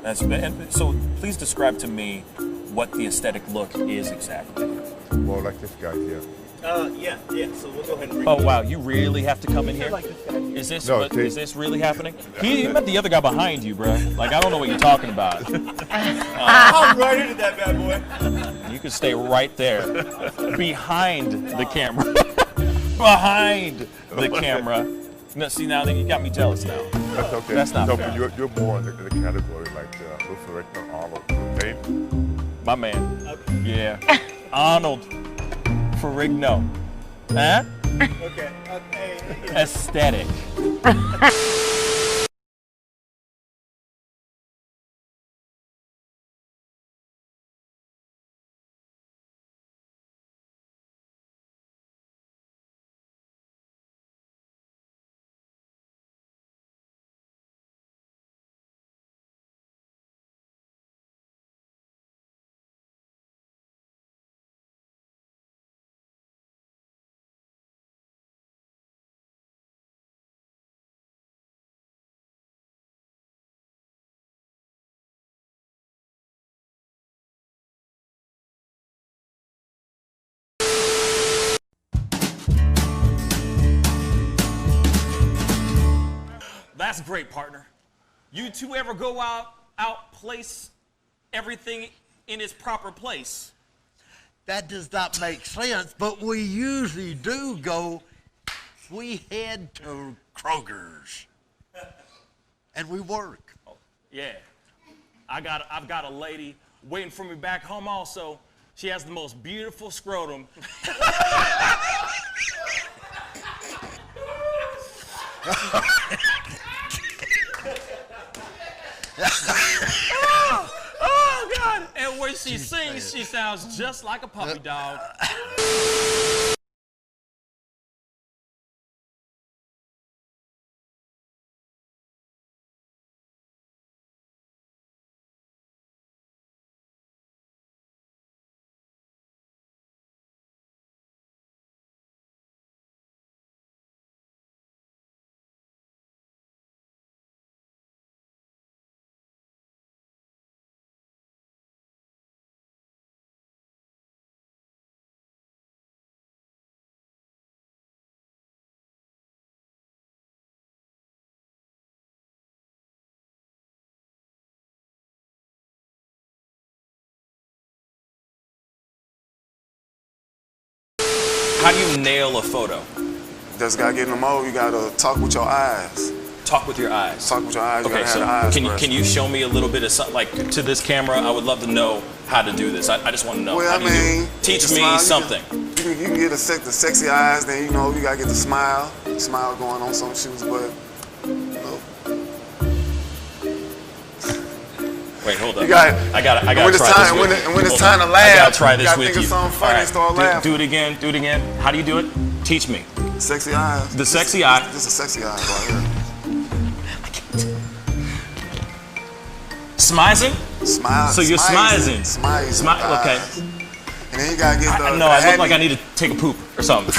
And so please describe to me what the aesthetic look is exactly. More like this guy here. Yeah. So we'll go ahead and bring Oh wow, you really have to come in here? like this guy here. Is this No, is this really happening? You met the other guy behind you, bro. Like I don't know what you're talking about. I'm right into that bad boy. You can stay right there, behind the camera, behind the camera. No, see now you got me jealous now. That's okay. That's not so fair. You're more in the category like Luther Arnold. Okay? My man. Okay. Yeah. Arnold Ferrigno. Huh? Okay. Aesthetic. That's great, partner. You two ever go outplace everything in its proper place? That does not make sense, but we usually do go, we head to Kroger's and we work. Oh, yeah. I've got a lady waiting for me back home also. She has the most beautiful scrotum. Oh, God. And when she sings, she sounds just like a puppy dog. How do you nail a photo? Just gotta get in the mode. You gotta talk with your eyes. Talk with your eyes. Talk with your eyes. You Okay, gotta so have the eyes can first. you show me a little bit of something, like to this camera? I would love to know how to do this. I just want to know. Well, How I do you do mean, it? Teach the me smile, something. You can get the sexy eyes. Then you know you gotta get the smile going on some shoes. But you know, Wait, hold up. you got. I gotta when try it's this time, with when, you. it, when it's Hold time on. to laugh, I gotta try you this gotta with think you. of something funny and start laughing. Do it again. Do it again. How do you do it? Teach me. Sexy eyes. The sexy eye. This is sexy eyes right here. Smizing? Smile. So you're smizing. Smile. Okay. And then you gotta get the. No, I look like I need to take a poop or something.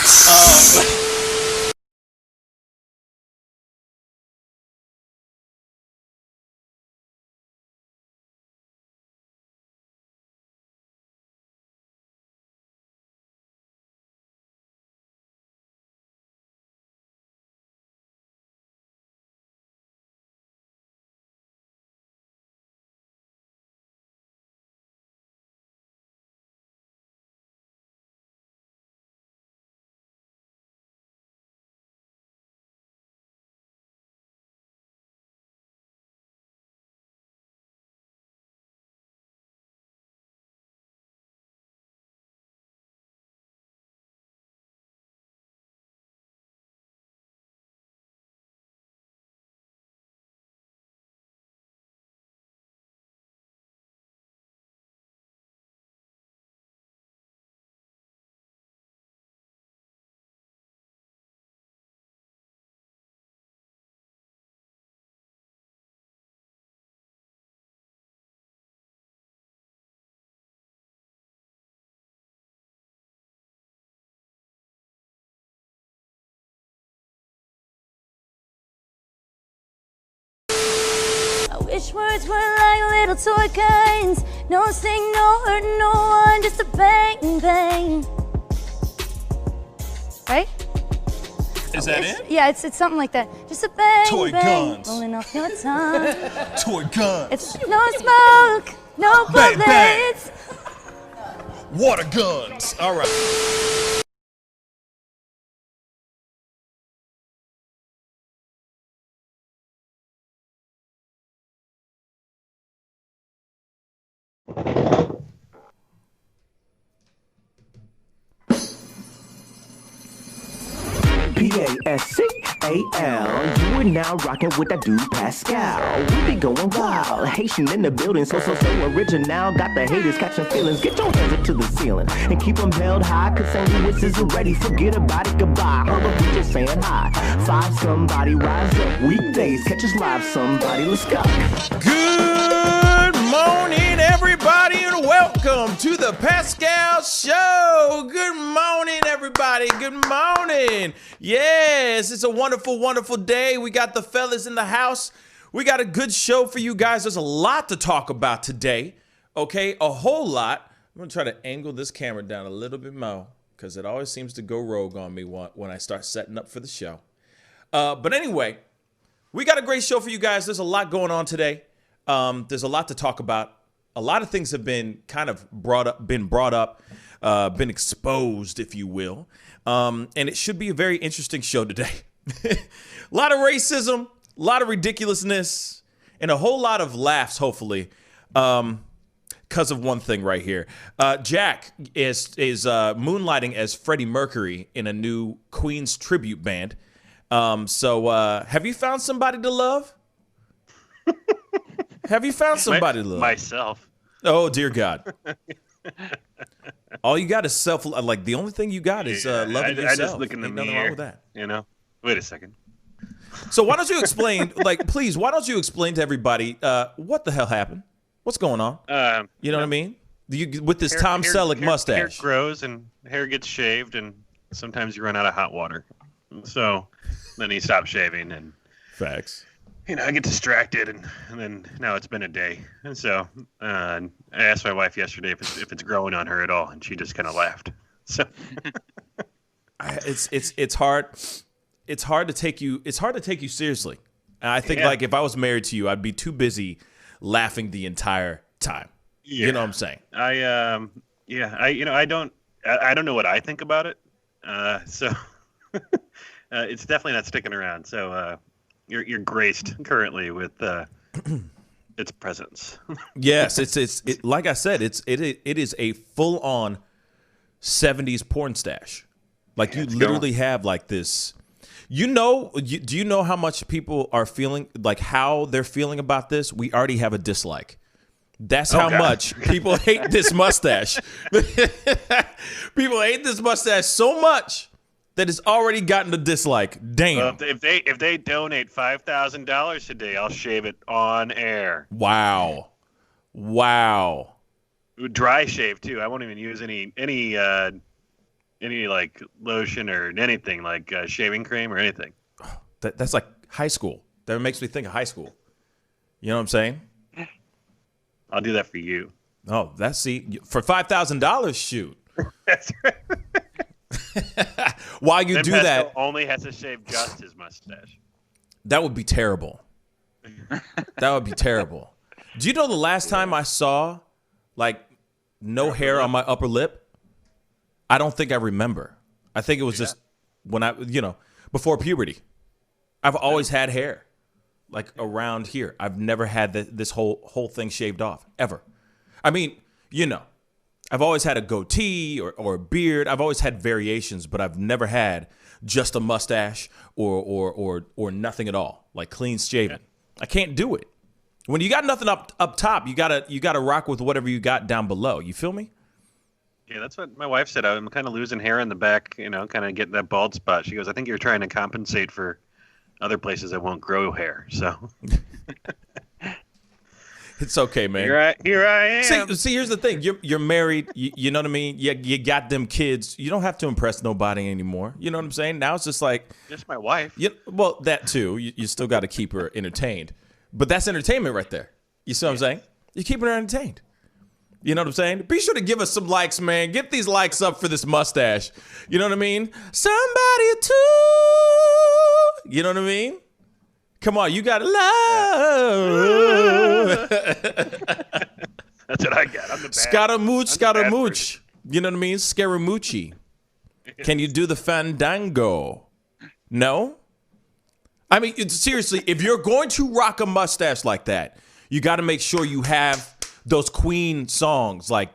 Wish words were like little toy guns. No sting, no hurt, no one, just a bang, bang. Right? Is that it? Yeah, it's something like that. Just a bang, Toy bang, guns. rolling off your tongue. Toy guns. It's no smoke, no Bang, bang. bullets. Water guns. All right. Pascal, you are now rocking with that dude Pascal. We be going wild, Haitian in the building, so original. Got the haters catching feelings. Get your hands up to the ceiling and keep them held high. Cause St. Louis is ready. Forget about it, goodbye. Hold up, we just saying hi. Five somebody rise up. Weekdays, catch us live. Somebody, let's go. Good morning, everybody, and welcome to the Pascal Show. Good morning, everybody. Good morning. Yes, it's a wonderful, wonderful day. We got the fellas in the house. We got a good show for you guys. There's a lot to talk about today, okay? A whole lot. I'm going to try to angle this camera down a little bit more because it always seems to go rogue on me when I start setting up for the show. But anyway, we got a great show for you guys. There's a lot going on today. There's a lot to talk about. A lot of things have been kind of brought up, been exposed, if you will. And it should be a very interesting show today. A lot of racism, a lot of ridiculousness, and a whole lot of laughs, hopefully, because of one thing right here. Jack is moonlighting as Freddie Mercury in a new Queen's tribute band. So have you found somebody to love? Have you found somebody to love? Myself. Oh, dear God. All you got is self. Like, the only thing you got is loving yourself. I just look in the Ain't mirror. nothing wrong with that. You know? Wait a second. So why don't you explain, please, why don't you explain to everybody what the hell happened? What's going on? You know what I mean? With this Tom Selleck mustache. Hair grows and hair gets shaved, and sometimes you run out of hot water. So then he stopped shaving, and Facts. you know, I get distracted, and then now it's been a day. And so I asked my wife yesterday if it's growing on her at all, and she just kind of laughed. So it's hard. It's hard to take you seriously. And I think like if I was married to you, I'd be too busy laughing the entire time. yeah. You know what I'm saying? I don't know what I think about it. So it's definitely not sticking around. So you're graced currently with its presence. Yes, it's like I said, it is a full on 70s porn stash. Like you literally have like this. Do you know how much people are feeling, like how they're feeling about this? We already have a dislike. That's how much people hate this mustache. People hate this mustache so much that it's already gotten a dislike. Damn. Well, if they donate $5,000 today, I'll shave it on air. Wow. Dry shave too. I won't even use any like lotion or anything like shaving cream or anything. That's like high school. That makes me think of high school. You know what I'm saying? I'll do that for you. Oh, for $5,000, shoot. That's right. While you Then do Pascal that, only has to shave just his mustache. that would be terrible. That would be terrible. Do you know the last time I saw like no hair on my upper lip? I don't think I remember. I think it was just when before puberty. I've always had hair like around here. I've never had this whole thing shaved off ever. I mean, I've always had a goatee or a beard. I've always had variations, but I've never had just a mustache or nothing at all, like clean shaven. I can't do it. When you got nothing up top, you gotta rock with whatever you got down below. You feel me? Yeah, that's what my wife said. I'm kind of losing hair in the back, kind of getting that bald spot. She goes, I think you're trying to compensate for other places that won't grow hair. So it's okay, man. Here I am. See, here's the thing. You're married. You know what I mean? You got them kids. You don't have to impress nobody anymore. You know what I'm saying? Now it's just like Just my wife. well, that too. You still got to keep her entertained. But that's entertainment right there. You see what I'm saying? You're keeping her entertained. You know what I'm saying? Be sure to give us some likes, man. Get these likes up for this mustache. You know what I mean? Somebody to. You know what I mean? Come on, you got to love. That's what I got. I'm the bad. Scaramouche. You know what I mean? Scaramucci. Can you do the fandango? No? I mean, seriously, if you're going to rock a mustache like that, you got to make sure you have those Queen songs like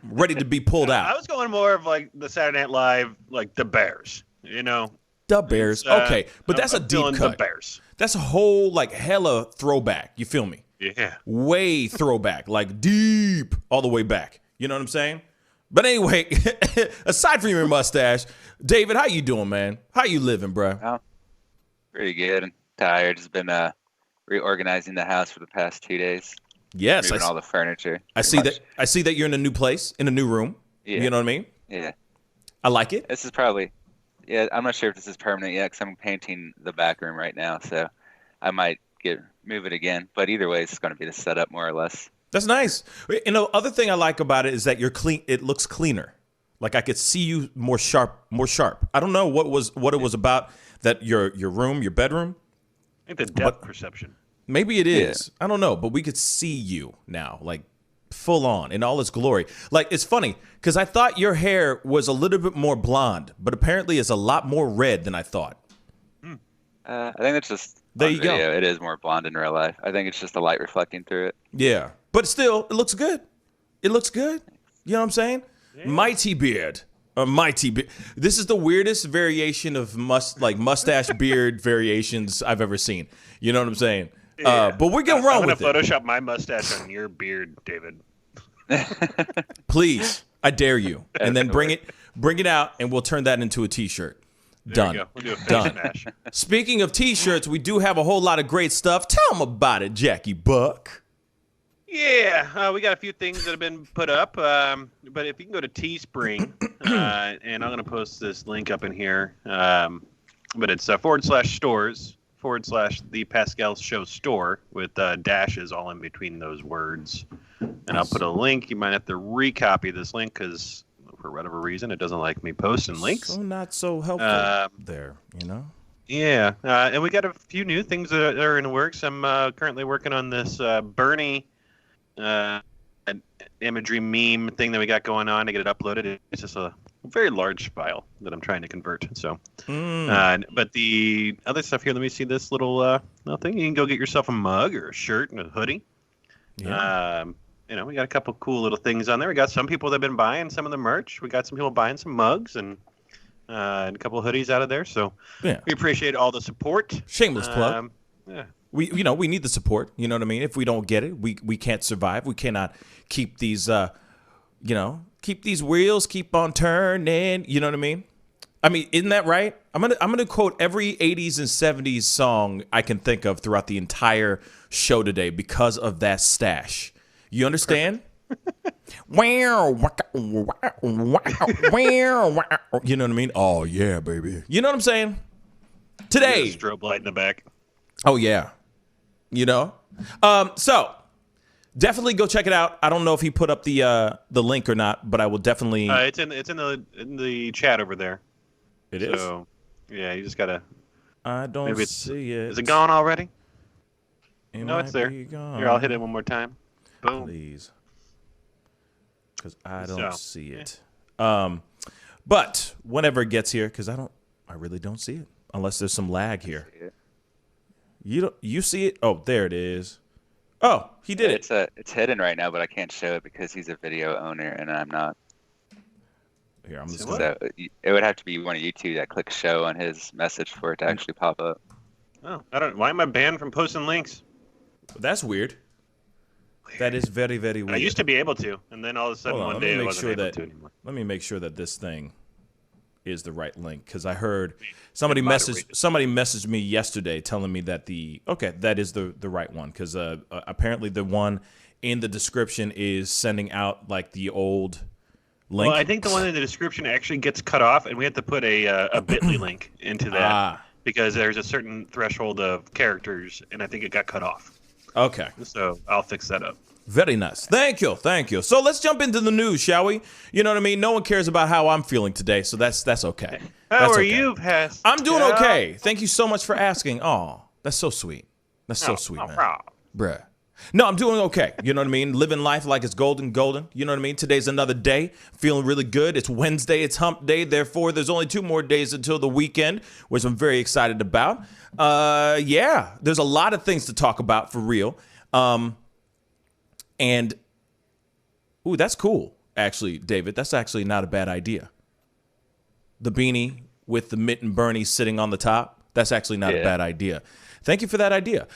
ready to be pulled out. I was going more of like the Saturday Night Live, like the Bears, you know? The Bears. Okay, but that's a deep cut. The Bears. That's a whole like hella throwback. You feel me? Yeah. Way throwback, like deep all the way back. You know what I'm saying? But anyway, aside from your mustache, David, how you doing, man? How you living, bro? Oh, pretty good. I'm tired. Just been reorganizing the house for the past 2 days. Yes, moving all the furniture. I see that. I see that you're in a new place, in a new room. Yeah. You know what I mean? Yeah. I like it. This is probably. Yeah, I'm not sure if this is permanent yet because I'm painting the back room right now, so I might move it again. But either way, it's going to be the setup more or less. That's nice. You know, other thing I like about it is that you're clean. It looks cleaner. Like I could see you more sharp. I don't know what it was about that your room, your bedroom. I think the depth perception. Maybe it is. Yeah. I don't know, but we could see you now, like full on in all its glory. Like it's funny because I thought your hair was a little bit more blonde, but apparently it's a lot more red than I thought. I think it's just there you video. go. It is more blonde in real life. I think it's just the light reflecting through it. Yeah, but still, it looks good. It looks good. You know what I'm saying? Yeah. Mighty beard. This is the weirdest variation of mustache beard variations I've ever seen. You know what I'm saying? Yeah. But we're getting wrong with it. I'm going to Photoshop my mustache on your beard, David. Please, I dare you. And then bring it out, and we'll turn that into a T-shirt. Done. There you go. We'll do a face Done. smash. Speaking of T-shirts, we do have a whole lot of great stuff. Tell them about it, Jackie Buck. Yeah, we got a few things that have been put up. But if you can go to Teespring, and I'm going to post this link up in here. But it's /stores/ the Pascal Show store with dashes all in between those words. And I'll put a link. You might have to recopy this link because for whatever reason it doesn't like me posting links. So not so helpful there, you know? Yeah, and we got a few new things that are in the works. I'm currently working on this Bernie imagery meme thing that we got going on to get it uploaded. It's just a very large file that I'm trying to convert. So, but the other stuff here, let me see this little thing. You can go get yourself a mug or a shirt and a hoodie. Yeah. We got a couple cool little things on there. We got some people that have been buying some of the merch. We got some people buying some mugs and a couple of hoodies out of there. So we appreciate all the support. Shameless plug. Yeah. We need the support. You know what I mean? If we don't get it, we can't survive. We cannot keep these keep these wheels keep on turning. You know what I mean? I mean, isn't that right? I'm gonna quote every 80s and 70s song I can think of throughout the entire show today because of that stash. You understand? You know what I mean? Oh yeah, baby. You know what I'm saying? Today, strobe light in the back. Oh yeah. You know? So definitely go check it out. I don't know if he put up the link or not, but I will definitely it's in the chat over there. It is. So yeah, you just gotta I don't see it. Is it gone already? No, it's there. Here, I'll hit it one more time. Boom. Please. Because I don't see it. But whenever it gets here, because I really don't see it. Unless there's some lag here. You see it? Oh, there it is. Oh, he did it. It's hidden right now, but I can't show it because he's a video owner and I'm not. Here, I'm just so it would have to be one of you two that click show on his message for it to actually pop up. Oh, why am I banned from posting links? That's weird. That is very, very weird. I used to be able to, and then all of a sudden one day I wasn't able to anymore. Let me make sure that this thing is the right link because I heard somebody messaged me yesterday telling me that that is the right one because apparently the one in the description is sending out like the old link. Well, I think the one in the description actually gets cut off, and we have to put a Bitly link into that because there's a certain threshold of characters, and I think it got cut off. Okay. So I'll fix that up. Very nice. Thank you. Thank you. So let's jump into the news, shall we? You know what I mean? No one cares about how I'm feeling today, so that's okay. How That's are okay. you, Pascal? I'm doing okay. Thank you so much for asking. Oh, that's so sweet. That's so sweet, man. Bruh. No, I'm doing okay. You know what I mean? Living life like it's golden. You know what I mean? Today's another day. Feeling really good. It's Wednesday. It's hump day. Therefore, there's only 2 more days until the weekend, which I'm very excited about. Yeah, there's a lot of things to talk about for real. And, ooh, that's cool, actually, David. That's actually not a bad idea. The beanie with the Mitt and Bernie sitting on the top. That's actually not a bad idea. Thank you for that idea.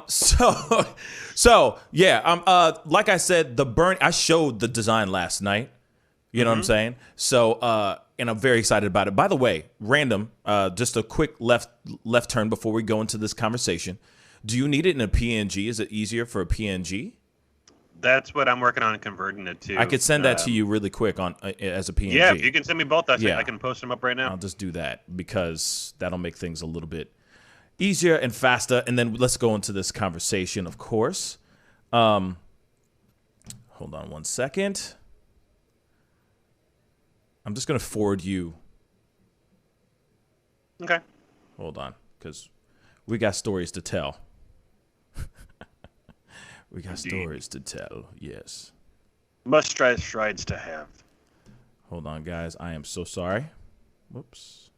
So yeah. Like I said, I showed the design last night. You know what I'm saying? So, and I'm very excited about it. By the way, random, just a quick left turn before we go into this conversation. Do you need it in a PNG? Is it easier for a PNG? That's what I'm working on converting it to. I could send that to you really quick on as a PNG. Yeah, if you can send me both. I can post them up right now. I'll just do that because that'll make things a little bit easier and faster. And then let's go into this conversation, of course. Hold on one second. I'm just going to forward you. Okay. Hold on, because we got stories to tell. We got stories to tell, yes. Must strides to have. Hold on, guys. I am so sorry. Whoops.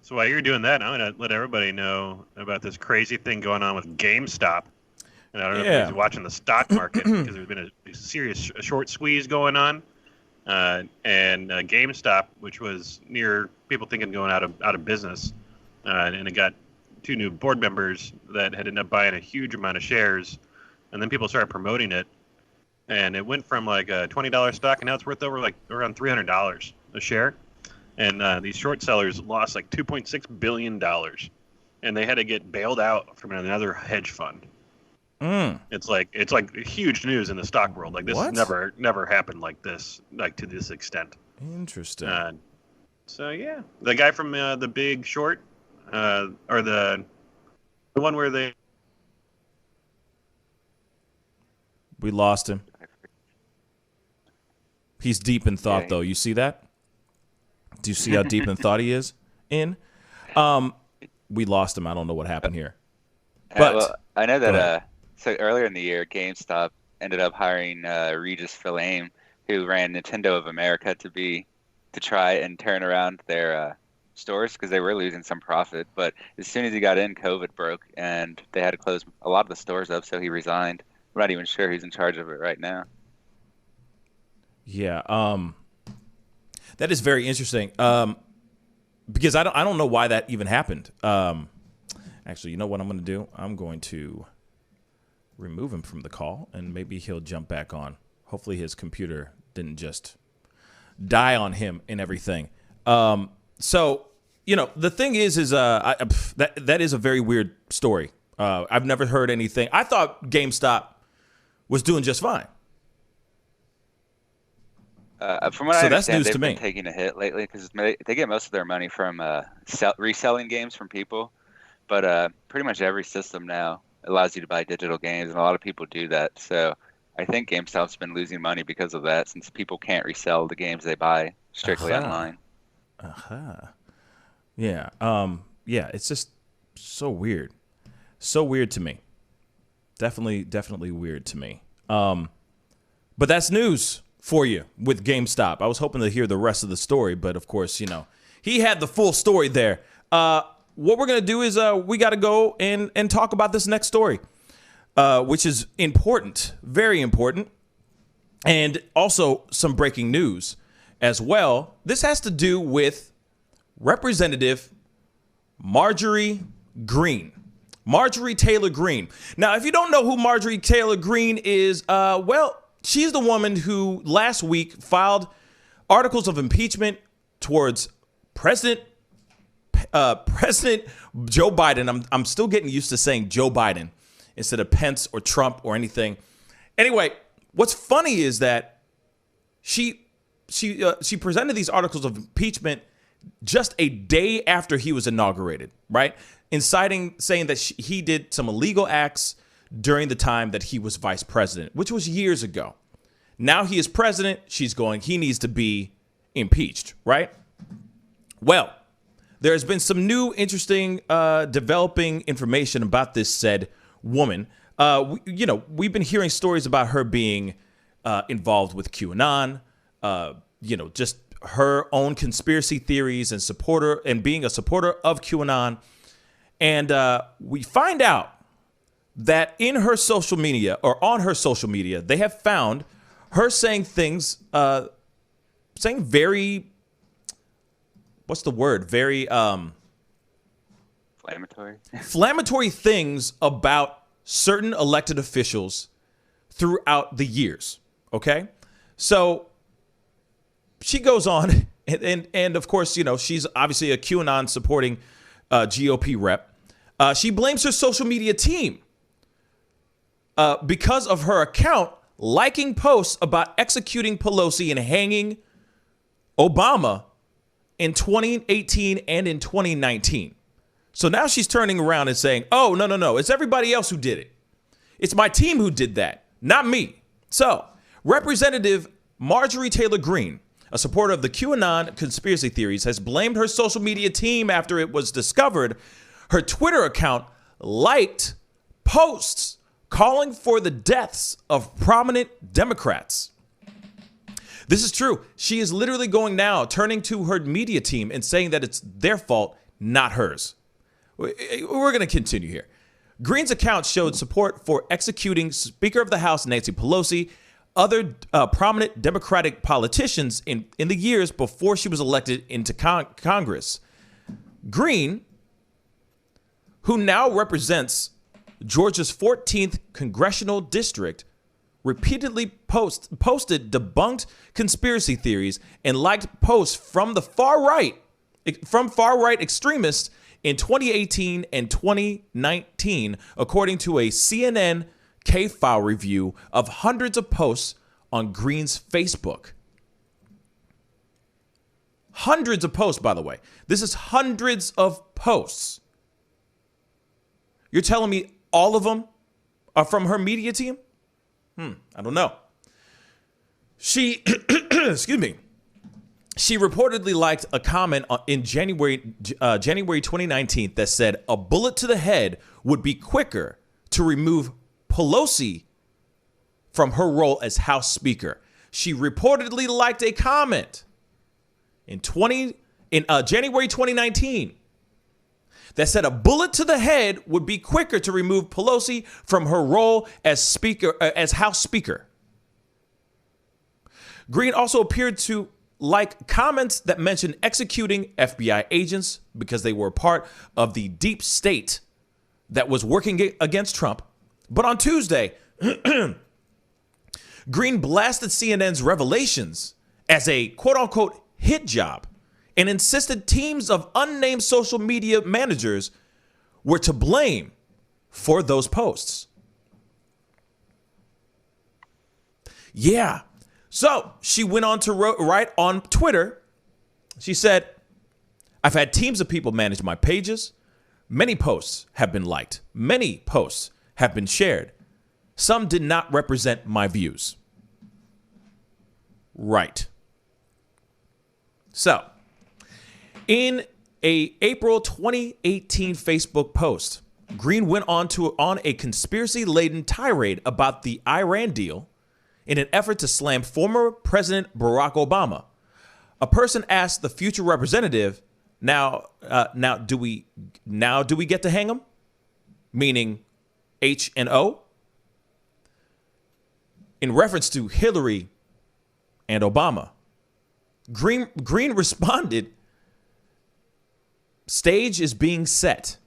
So while you're doing that, I'm going to let everybody know about this crazy thing going on with Gamestop. And I don't know if you're watching the stock market because there's been a serious short squeeze going on. And GameStop, which was near people thinking going out of business, and it got 2 new board members that had ended up buying a huge amount of shares, and then people started promoting it, and it went from like a $20 stock, and now it's worth over like around $300 a share. And these short sellers lost like $2.6 billion, and they had to get bailed out from another hedge fund. It's like huge news in the stock world. Like this never happened like this, like to this extent. Interesting. So yeah, the guy from The Big Short, or the one where we lost him. He's deep in thought, though. You see that? Do you see how deep in thought he is in? We lost him. I don't know what happened here. But well, I know that so earlier in the year, GameStop ended up hiring Regis Fils-Aime, who ran Nintendo of America, to try and turn around their stores because they were losing some profit. But as soon as he got in, COVID broke, and they had to close a lot of the stores up, so he resigned. We're not even sure who's in charge of it right now. Yeah, that is very interesting. Because I don't know why that even happened. Actually, you know what I'm going to do? I'm going to remove him from the call, and maybe he'll jump back on. Hopefully his computer didn't just die on him and everything. So, you know, the thing is that is a very weird story. I've never heard anything. I thought GameStop was doing just fine. From what I understand, they've been taking a hit lately because they get most of their money from reselling games from people. But pretty much every system now allows you to buy digital games, and a lot of people do that. So I think GameStop's been losing money because of that, since people can't resell the games they buy strictly online. Yeah. Yeah. It's just so weird. So weird to me. Definitely weird to me. But that's news for you with GameStop. I was hoping to hear the rest of the story, but of course, you know, he had the full story there. What we're going to do is we got to go and talk about this next story, which is important, very important, and also some breaking news as well. This has to do with Representative Marjorie Greene. Marjorie Taylor Greene. Now, if you don't know who Marjorie Taylor Greene is, well, she's the woman who last week filed articles of impeachment towards President Joe Biden. I'm still getting used to saying Joe Biden instead of Pence or Trump or anything. Anyway, what's funny is that she presented these articles of impeachment just a day after he was inaugurated, right? Saying that he did some illegal acts during the time that he was vice president, which was years ago. Now he is president. He needs to be impeached, right? Well, there has been some new interesting developing information about this said woman. We've been hearing stories about her being involved with QAnon, just her own conspiracy theories and being a supporter of QAnon. And we find out that in her social media or on her social media, they have found her saying things, saying very, what's the word? Very inflammatory things about certain elected officials throughout the years. Okay. So she goes on and of course, she's obviously a QAnon supporting GOP rep. She blames her social media team because of her account liking posts about executing Pelosi and hanging Obama in 2018 and in 2019. So now she's turning around and saying, oh, no, it's everybody else who did it. It's my team who did that, not me. So Representative Marjorie Taylor Greene, a supporter of the QAnon conspiracy theories, has blamed her social media team after it was discovered her Twitter account liked posts calling for the deaths of prominent Democrats. This is true. She is literally turning to her media team and saying that it's their fault, not hers. We're going to continue here. Greene's account showed support for executing Speaker of the House Nancy Pelosi, other prominent Democratic politicians in the years before she was elected into Congress. Greene, who now represents Georgia's 14th congressional district, repeatedly posted debunked conspiracy theories and liked posts from the far right extremists in 2018 and 2019, according to a CNN K-File review of hundreds of posts on Greene's Facebook. Hundreds of posts, by the way. This is hundreds of posts. You're telling me all of them are from her media team? I don't know. She, excuse me. She reportedly liked a comment in January 2019 that said a bullet to the head would be quicker to remove Pelosi from her role as House Speaker. She reportedly liked a comment in January 2019 that said a bullet to the head would be quicker to remove Pelosi from her role as House Speaker. Greene also appeared to like comments that mentioned executing FBI agents because they were part of the deep state that was working against Trump. But on Tuesday, Greene blasted CNN's revelations as a quote-unquote hit job and insisted teams of unnamed social media managers were to blame for those posts. Yeah. So she went on to write on Twitter. She said, I've had teams of people manage my pages. Many posts have been liked. Many posts have been shared. Some did not represent my views. Right. So, in a April 2018 Facebook post, Greene went on a conspiracy-laden tirade about the Iran deal in an effort to slam former President Barack Obama. A person asked the future representative, now do we get to hang him? Meaning H and O? In reference to Hillary and Obama. Greene responded, stage is being set.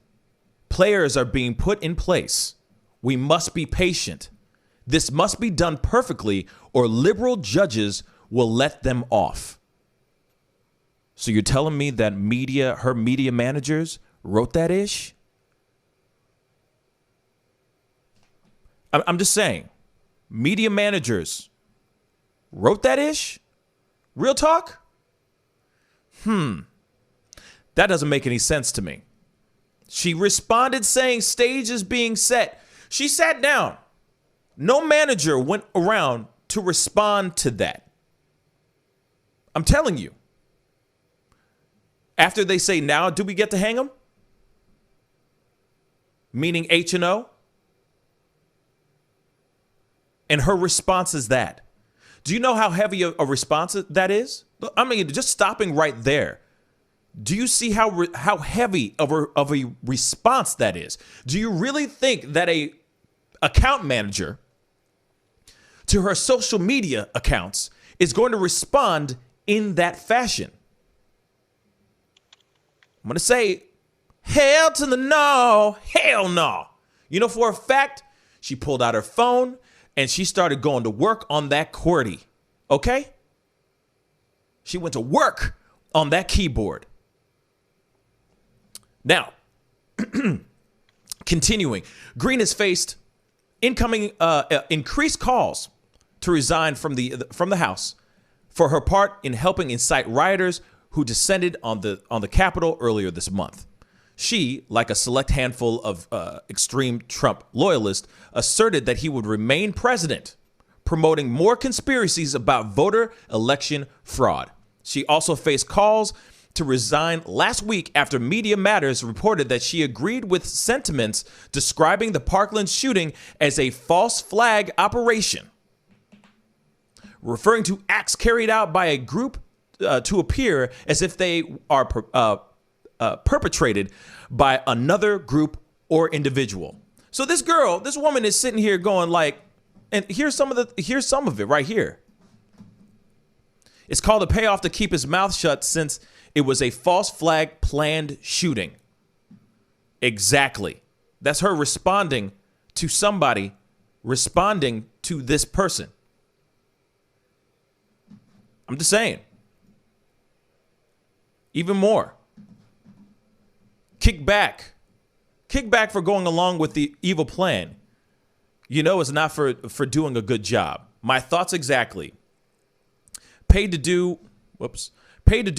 Players are being put in place. We must be patient. This must be done perfectly or liberal judges will let them off. So you're telling me that her media managers wrote that ish? I'm just saying, media managers wrote that ish? Real talk? That doesn't make any sense to me. She responded saying stage is being set. She sat down. No manager went around to respond to that. I'm telling you. After they say, now do we get to hang him? Meaning H&O. And her response is that. Do you know how heavy a response that is? I mean, just stopping right there. Do you see how heavy of a response that is? Do you really think that a account manager to her social media accounts is going to respond in that fashion? I'm going to say, hell to the no, hell no. You know, for a fact, she pulled out her phone and she started going to work on that QWERTY, okay? She went to work on that keyboard. Now, continuing, Greene has faced incoming increased calls to resign from the House for her part in helping incite rioters who descended on the Capitol earlier this month. She, like a select handful of extreme Trump loyalists, asserted that he would remain president, promoting more conspiracies about voter election fraud. She also faced calls to resign last week after Media Matters reported that she agreed with sentiments describing the Parkland shooting as a false flag operation, referring to acts carried out by a group to appear as if they are perpetrated by another group or individual. So this woman is sitting here going like, and here's some of it right here. It's called a payoff to keep his mouth shut since it was a false flag planned shooting. Exactly. That's her responding to somebody, responding to this person. I'm just saying. Even more. Kick back for going along with the evil plan. You know it's not for doing a good job. My thoughts exactly. Paid to do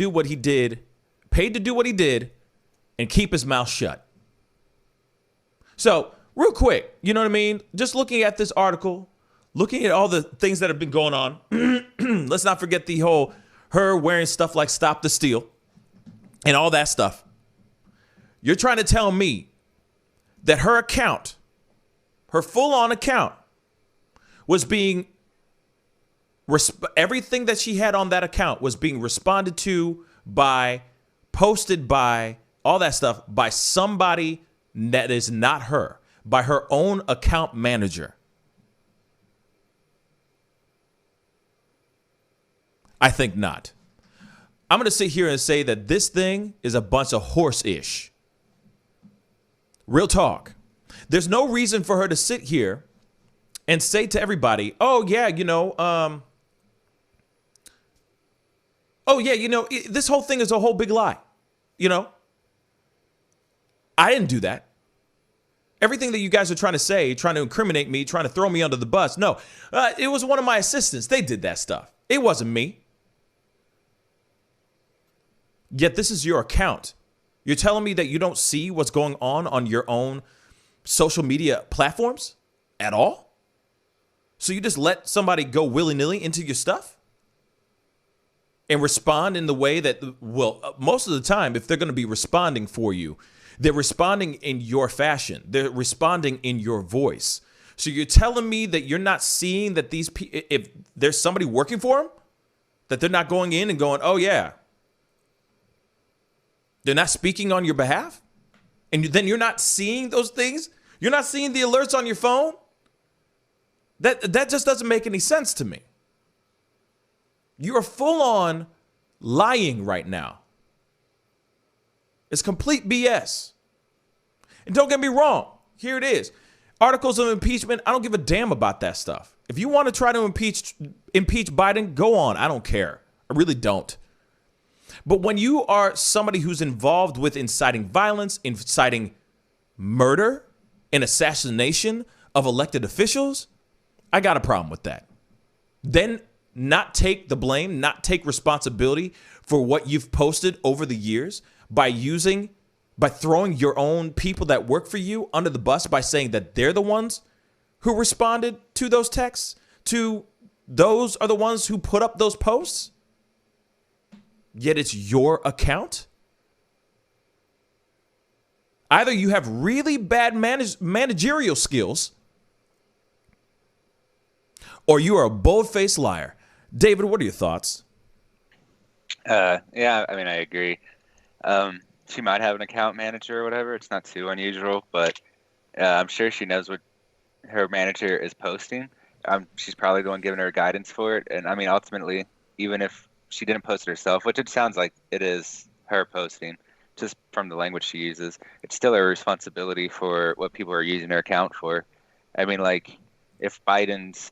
what he did, and keep his mouth shut. So, real quick, you know what I mean? Just looking at this article, looking at all the things that have been going on, let's not forget the whole her wearing stuff like Stop the Steal and all that stuff. You're trying to tell me that her account, her full-on account, was being everything that she had on that account was being responded to by, posted by, all that stuff by somebody that is not her, by her own account manager. I think not. I'm going to sit here and say that this thing is a bunch of horse-ish. Real talk. There's no reason for her to sit here and say to everybody, oh, yeah, this whole thing is a whole big lie. You know, I didn't do that. Everything that you guys are trying to say, trying to incriminate me, trying to throw me under the bus. No, it was one of my assistants. They did that stuff. It wasn't me. Yet this is your account. You're telling me that you don't see what's going on your own social media platforms at all? So you just let somebody go willy-nilly into your stuff and respond in the way that, well, most of the time, if they're going to be responding for you, they're responding in your fashion. They're responding in your voice. So you're telling me that you're not seeing that these people, if there's somebody working for them, that they're not going in and going, oh, yeah. They're not speaking on your behalf? And then you're not seeing those things? You're not seeing the alerts on your phone? That just doesn't make any sense to me. You are full on lying right now. It's complete BS. And don't get me wrong. Here it is. Articles of impeachment. I don't give a damn about that stuff. If you want to try to impeach Biden, go on. I don't care. I really don't. But when you are somebody who's involved with inciting violence, inciting murder, and assassination of elected officials, I got a problem with that. Then not take the blame, not take responsibility for what you've posted over the years. by throwing your own people that work for you under the bus by saying that they're the ones who responded to those texts, those are the ones who put up those posts, yet it's your account? Either you have really bad managerial skills, or you are a bold-faced liar. David, what are your thoughts? Yeah, I mean, I agree. She might have an account manager or whatever. It's not too unusual, but I'm sure she knows what her manager is posting. She's probably the one giving her guidance for it. And I mean, ultimately, even if she didn't post it herself, which it sounds like it is her posting, just from the language she uses, it's still her responsibility for what people are using her account for. I mean, like, if Biden's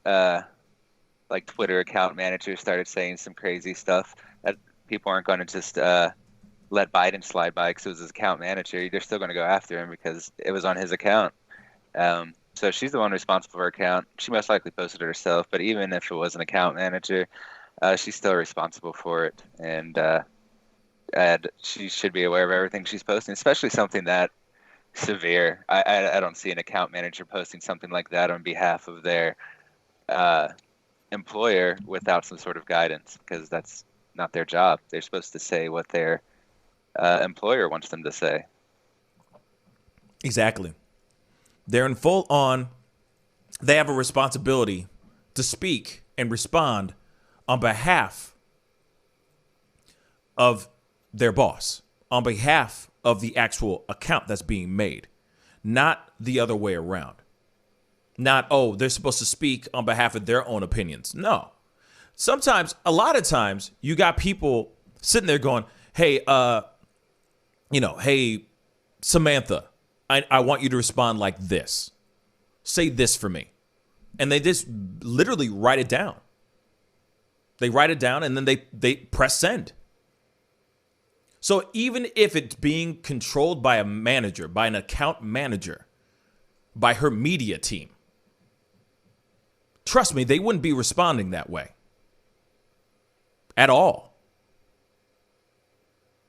like Twitter account manager started saying some crazy stuff, that people aren't going to just let Biden slide by because it was his account manager. They're still going to go after him because it was on his account. So she's the one responsible for her account. She most likely posted it herself, but even if it was an account manager, she's still responsible for it. And she should be aware of everything she's posting, especially something that severe. I don't see an account manager posting something like that on behalf of their employer without some sort of guidance, because that's not their job. They're supposed to say what their employer wants them to say. Exactly. They're in full on. They have a responsibility to speak and respond on behalf of their boss, on behalf of the actual account that's being made, not the other way around. Not, oh, they're supposed to speak on behalf of their own opinions. No. Sometimes, a lot of times, you got people sitting there going, hey, hey, Samantha, I want you to respond like this. Say this for me. And they just literally write it down. They write it down and then they press send. So even if it's being controlled by a manager, by an account manager, by her media team, trust me, they wouldn't be responding that way. At all.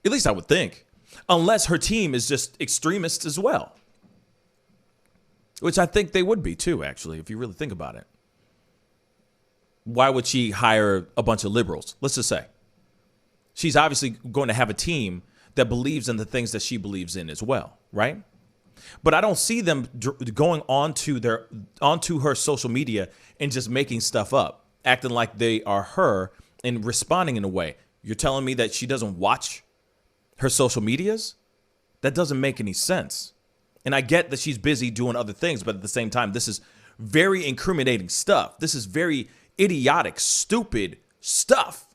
At least I would think. Unless her team is just extremists as well. Which I think they would be too, actually, if you really think about it. Why would she hire a bunch of liberals? Let's just say. She's obviously going to have a team that believes in the things that she believes in as well, right? But I don't see them going onto her social media and just making stuff up, acting like they are her and responding in a way. You're telling me that she doesn't watch her social medias? That doesn't make any sense. And I get that she's busy doing other things, but at the same time, this is very incriminating stuff. This is very idiotic, stupid stuff.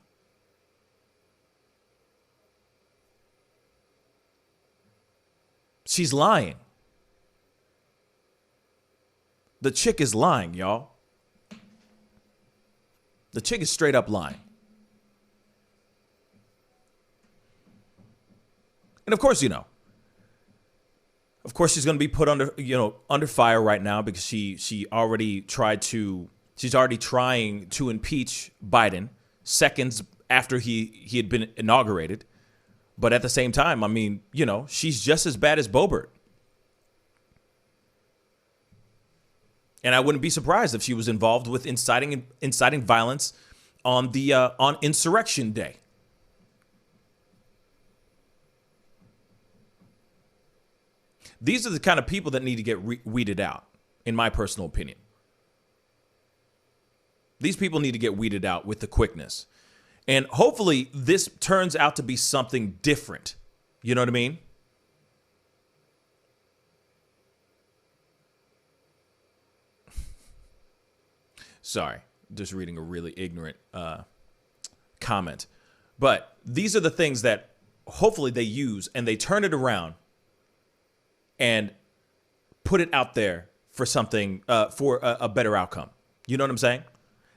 She's lying. The chick is lying, y'all. The chick is straight up lying. And of course, she's going to be put under fire right now because she's already trying to impeach Biden seconds after he had been inaugurated. But at the same time, I mean, she's just as bad as Boebert. And I wouldn't be surprised if she was involved with inciting violence on Insurrection Day. These are the kind of people that need to get weeded out, in my personal opinion. These people need to get weeded out with the quickness. And hopefully this turns out to be something different. You know what I mean? Sorry, just reading a really ignorant comment. But these are the things that hopefully they use and they turn it around and put it out there for something, for a better outcome. You know what I'm saying?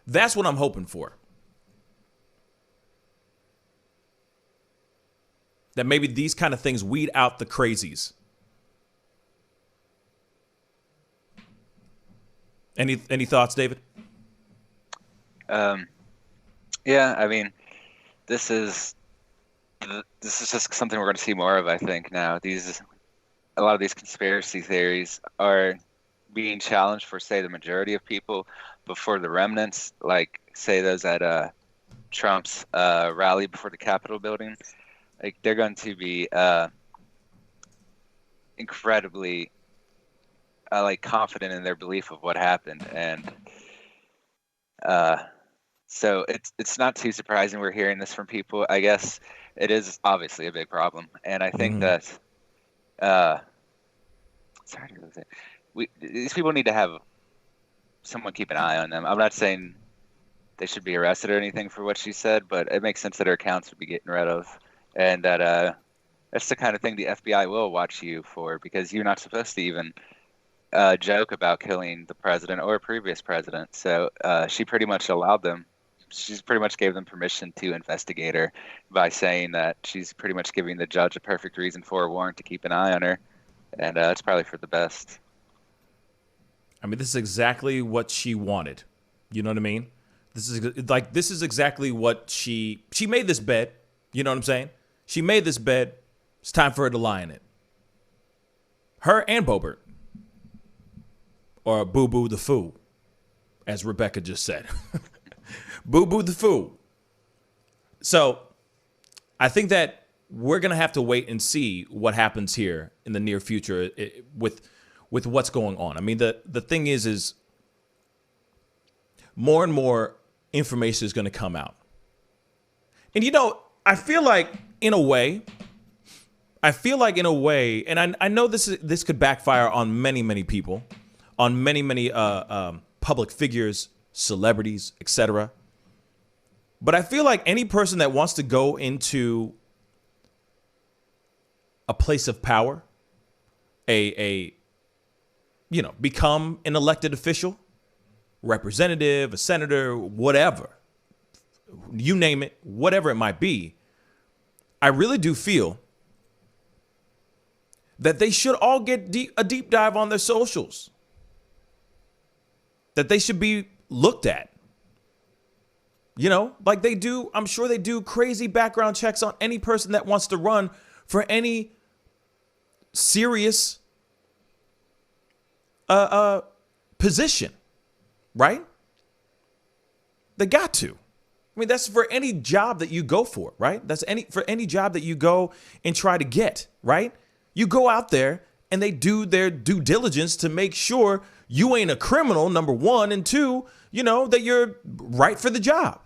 That's what I'm hoping for. That maybe these kind of things weed out the crazies. Any thoughts, David? Yeah, I mean, this is this is just something we're going to see more of, I think. Now, a lot of these conspiracy theories are being challenged for, say, the majority of people, but for the remnants, like say those at Trump's rally before the Capitol building, like they're going to be incredibly like confident in their belief of what happened, and so it's not too surprising we're hearing this from people. I guess it is obviously a big problem, and I think that sorry to say, these people need to have someone keep an eye on them. I'm not saying they should be arrested or anything for what she said, but it makes sense that her accounts would be getting rid of, and that that's the kind of thing the FBI will watch you for, because you're not supposed to even joke about killing the president or a previous president. So she pretty much allowed them. She's pretty much gave them permission to investigate her by saying that she's pretty much giving the judge a perfect reason for a warrant to keep an eye on her, and it's probably for the best. I mean, this is exactly what she wanted. You know what I mean? This is exactly what she made this bed. You know what I'm saying? She made this bed. It's time for her to lie in it. Her and Boebert. Or Boo Boo the Foo, as Rebecca just said. Boo Boo the Foo. So I think that we're going to have to wait and see what happens here in the near future with what's going on. I mean, the thing is more and more information is going to come out. And, you know, I feel like in a way, and I know this could backfire on many, many people, on many public figures, celebrities, etc. But I feel like any person that wants to go into a place of power, become an elected official, representative, a senator, whatever, you name it, whatever it might be, I really do feel that they should all get a deep dive on their socials. That they should be looked at. You know, like they do, I'm sure they do crazy background checks on any person that wants to run for any serious position, right? They got to. I mean, that's for any job that you go for, right? That's for any job that you go and try to get, right? You go out there and they do their due diligence to make sure you ain't a criminal, number one, and two, you know, that you're right for the job.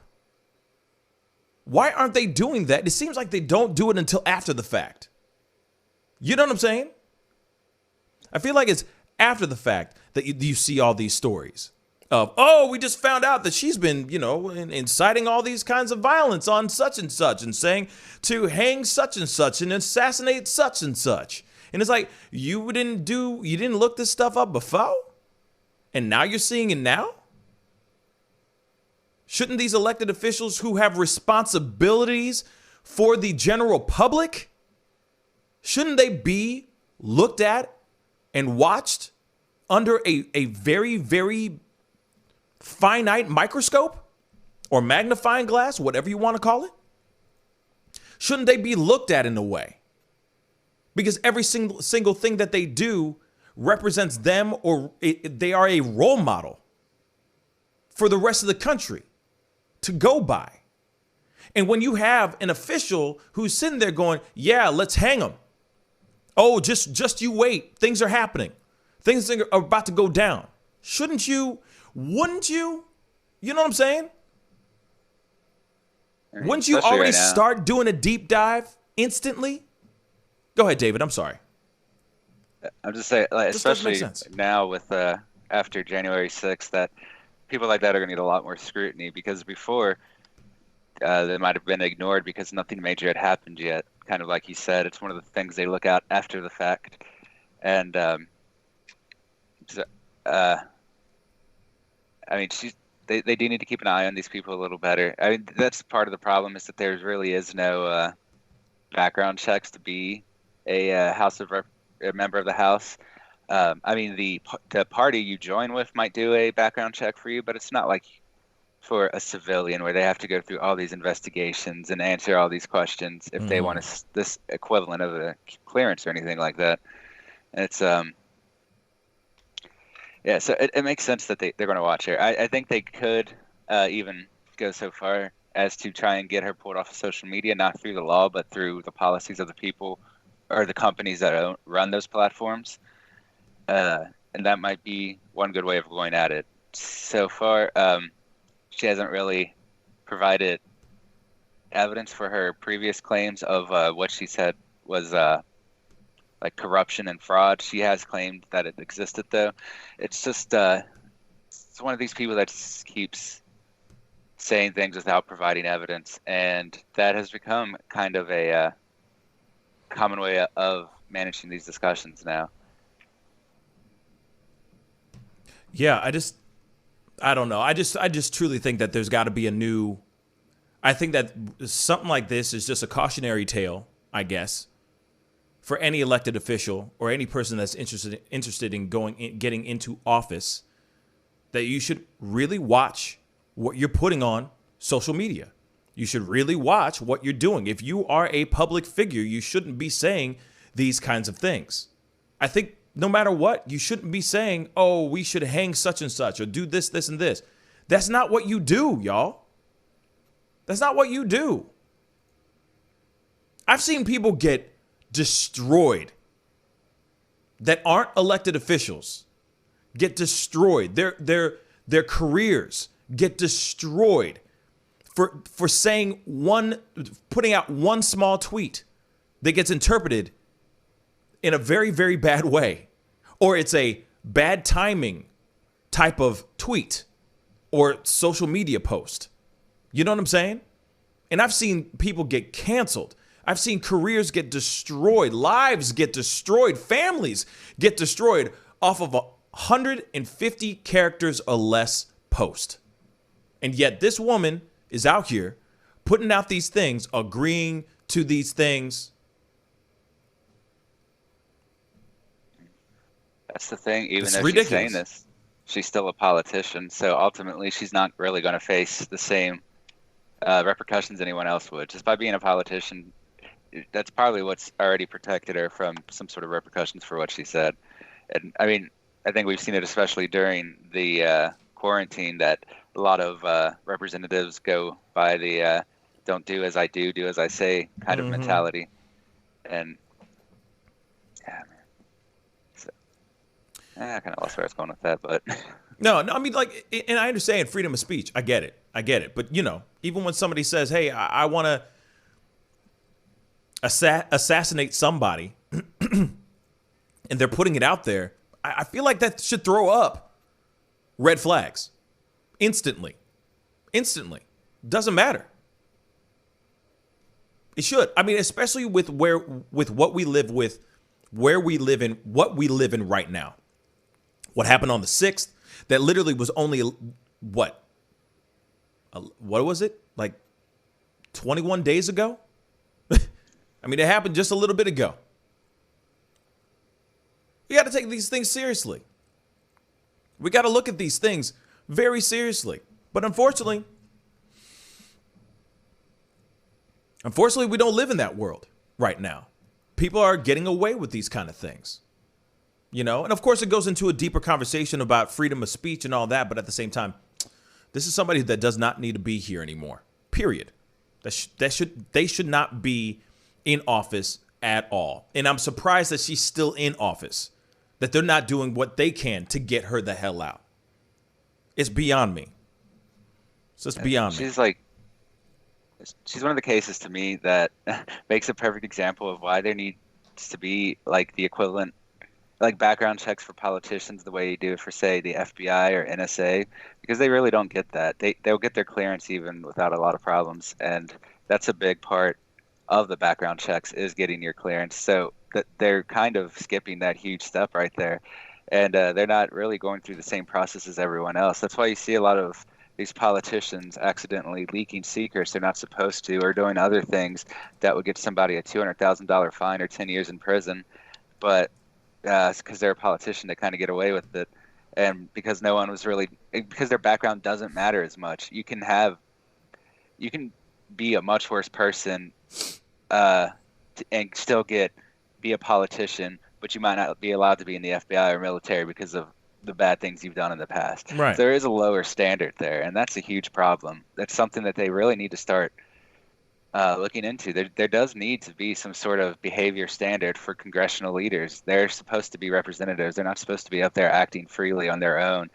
Why aren't they doing that? It seems like they don't do it until after the fact. You know what I'm saying? I feel like it's after the fact that you see all these stories of, oh, we just found out that she's been, you know, inciting all these kinds of violence on such and saying to hang such and such and assassinate such and such. And it's like, you didn't look this stuff up before? And now you're seeing it now? Shouldn't these elected officials who have responsibilities for the general public, shouldn't they be looked at and watched under a very, very finite microscope or magnifying glass, whatever you want to call it? Shouldn't they be looked at in a way? Because every single thing that they do represents them, or they are a role model for the rest of the country to go by. And when you have an official who's sitting there going, yeah, let's hang him. Oh, just you wait. Things are happening. Things are about to go down. Wouldn't you? You know what I'm saying? Wouldn't you already start doing a deep dive instantly? Go ahead, David. I'm sorry. I'm just saying, like, especially now with after January 6th, that people like that are going to need a lot more scrutiny, because before they might have been ignored because nothing major had happened yet. Kind of like you said, it's one of the things they look at after the fact. And I mean, they do need to keep an eye on these people a little better. I mean, that's part of the problem, is that there really is no background checks to be a a member of the House. I mean, the party you join with might do a background check for you, but it's not like for a civilian where they have to go through all these investigations and answer all these questions if they want this equivalent of a clearance or anything like that. And it's yeah, so it makes sense that they're going to watch her. I think they could even go so far as to try and get her pulled off of social media, not through the law, but through the policies of the people or the companies that run those platforms. And that might be one good way of going at it. So far, she hasn't really provided evidence for her previous claims of what she said was like corruption and fraud. She has claimed that it existed, though. It's just it's one of these people that just keeps saying things without providing evidence, and that has become kind of a common way of managing these discussions now. Yeah, I don't know. I just truly think that there's got to be a new. I think that something like this is just a cautionary tale, I guess, for any elected official or any person that's interested in getting into office, that you should really watch what you're putting on social media. You should really watch what you're doing. If you are a public figure, you shouldn't be saying these kinds of things. I think no matter what, you shouldn't be saying, oh, we should hang such and such or do this, this, and this. That's not what you do, y'all. That's not what you do. I've seen people get destroyed that aren't elected officials, get destroyed. Their careers get destroyed for saying putting out one small tweet that gets interpreted in a very, very bad way, or it's a bad timing type of tweet or social media post. You know what I'm saying? And I've seen people get canceled. I've seen careers get destroyed, lives get destroyed, families get destroyed off of 150 characters or less post. And yet this woman is out here putting out these things, agreeing to these things. That's the thing. Even It's though ridiculous. She's saying this, she's still a politician. So ultimately, she's not really going to face the same repercussions anyone else would. Just by being a politician, that's probably what's already protected her from some sort of repercussions for what she said. And I mean, I think we've seen it especially during the quarantine, that a lot of representatives go by the don't do as I do as I say kind of mentality. And yeah, man. So, I kind of lost where I was going with that, but No, I mean, like, and I understand freedom of speech. I get it. But, you know, even when somebody says, hey, I want to assassinate somebody and they're putting it out there, I feel like that should throw up red flags instantly. Doesn't matter. It should. I mean, especially with what we live with, where we live in, what we live in right now. What happened on the 6th, that literally was only, what was it? Like 21 days ago? I mean, it happened just a little bit ago. We got to take these things seriously. We got to look at these things very seriously. But unfortunately, we don't live in that world right now. People are getting away with these kind of things. You know, and of course it goes into a deeper conversation about freedom of speech and all that. But at the same time, this is somebody that does not need to be here anymore. Period. They should not be in office at all. And I'm surprised that she's still in office, that they're not doing what they can to get her the hell out. It's beyond me. So it's beyond me. She's one of the cases to me that makes a perfect example of why there needs to be like the equivalent, like background checks for politicians the way you do it for, say, the FBI or NSA, because they really don't get that. They'll get their clearance even without a lot of problems, and that's a big part of the background checks is getting your clearance. So that they're kind of skipping that huge step right there, and they're not really going through the same process as everyone else. That's why you see a lot of these politicians accidentally leaking secrets they're not supposed to, or doing other things that would get somebody a $200,000 fine or 10 years in prison, but because they're a politician, they kind of get away with it. And because no one was really, because their background doesn't matter as much, you can be a much worse person and still be a politician, but you might not be allowed to be in the FBI or military because of the bad things you've done in the past. Right. So there is a lower standard there, and that's a huge problem. That's something that they really need to start looking into. There does need to be some sort of behavior standard for congressional leaders. They're supposed to be representatives. They're not supposed to be up there acting freely on their own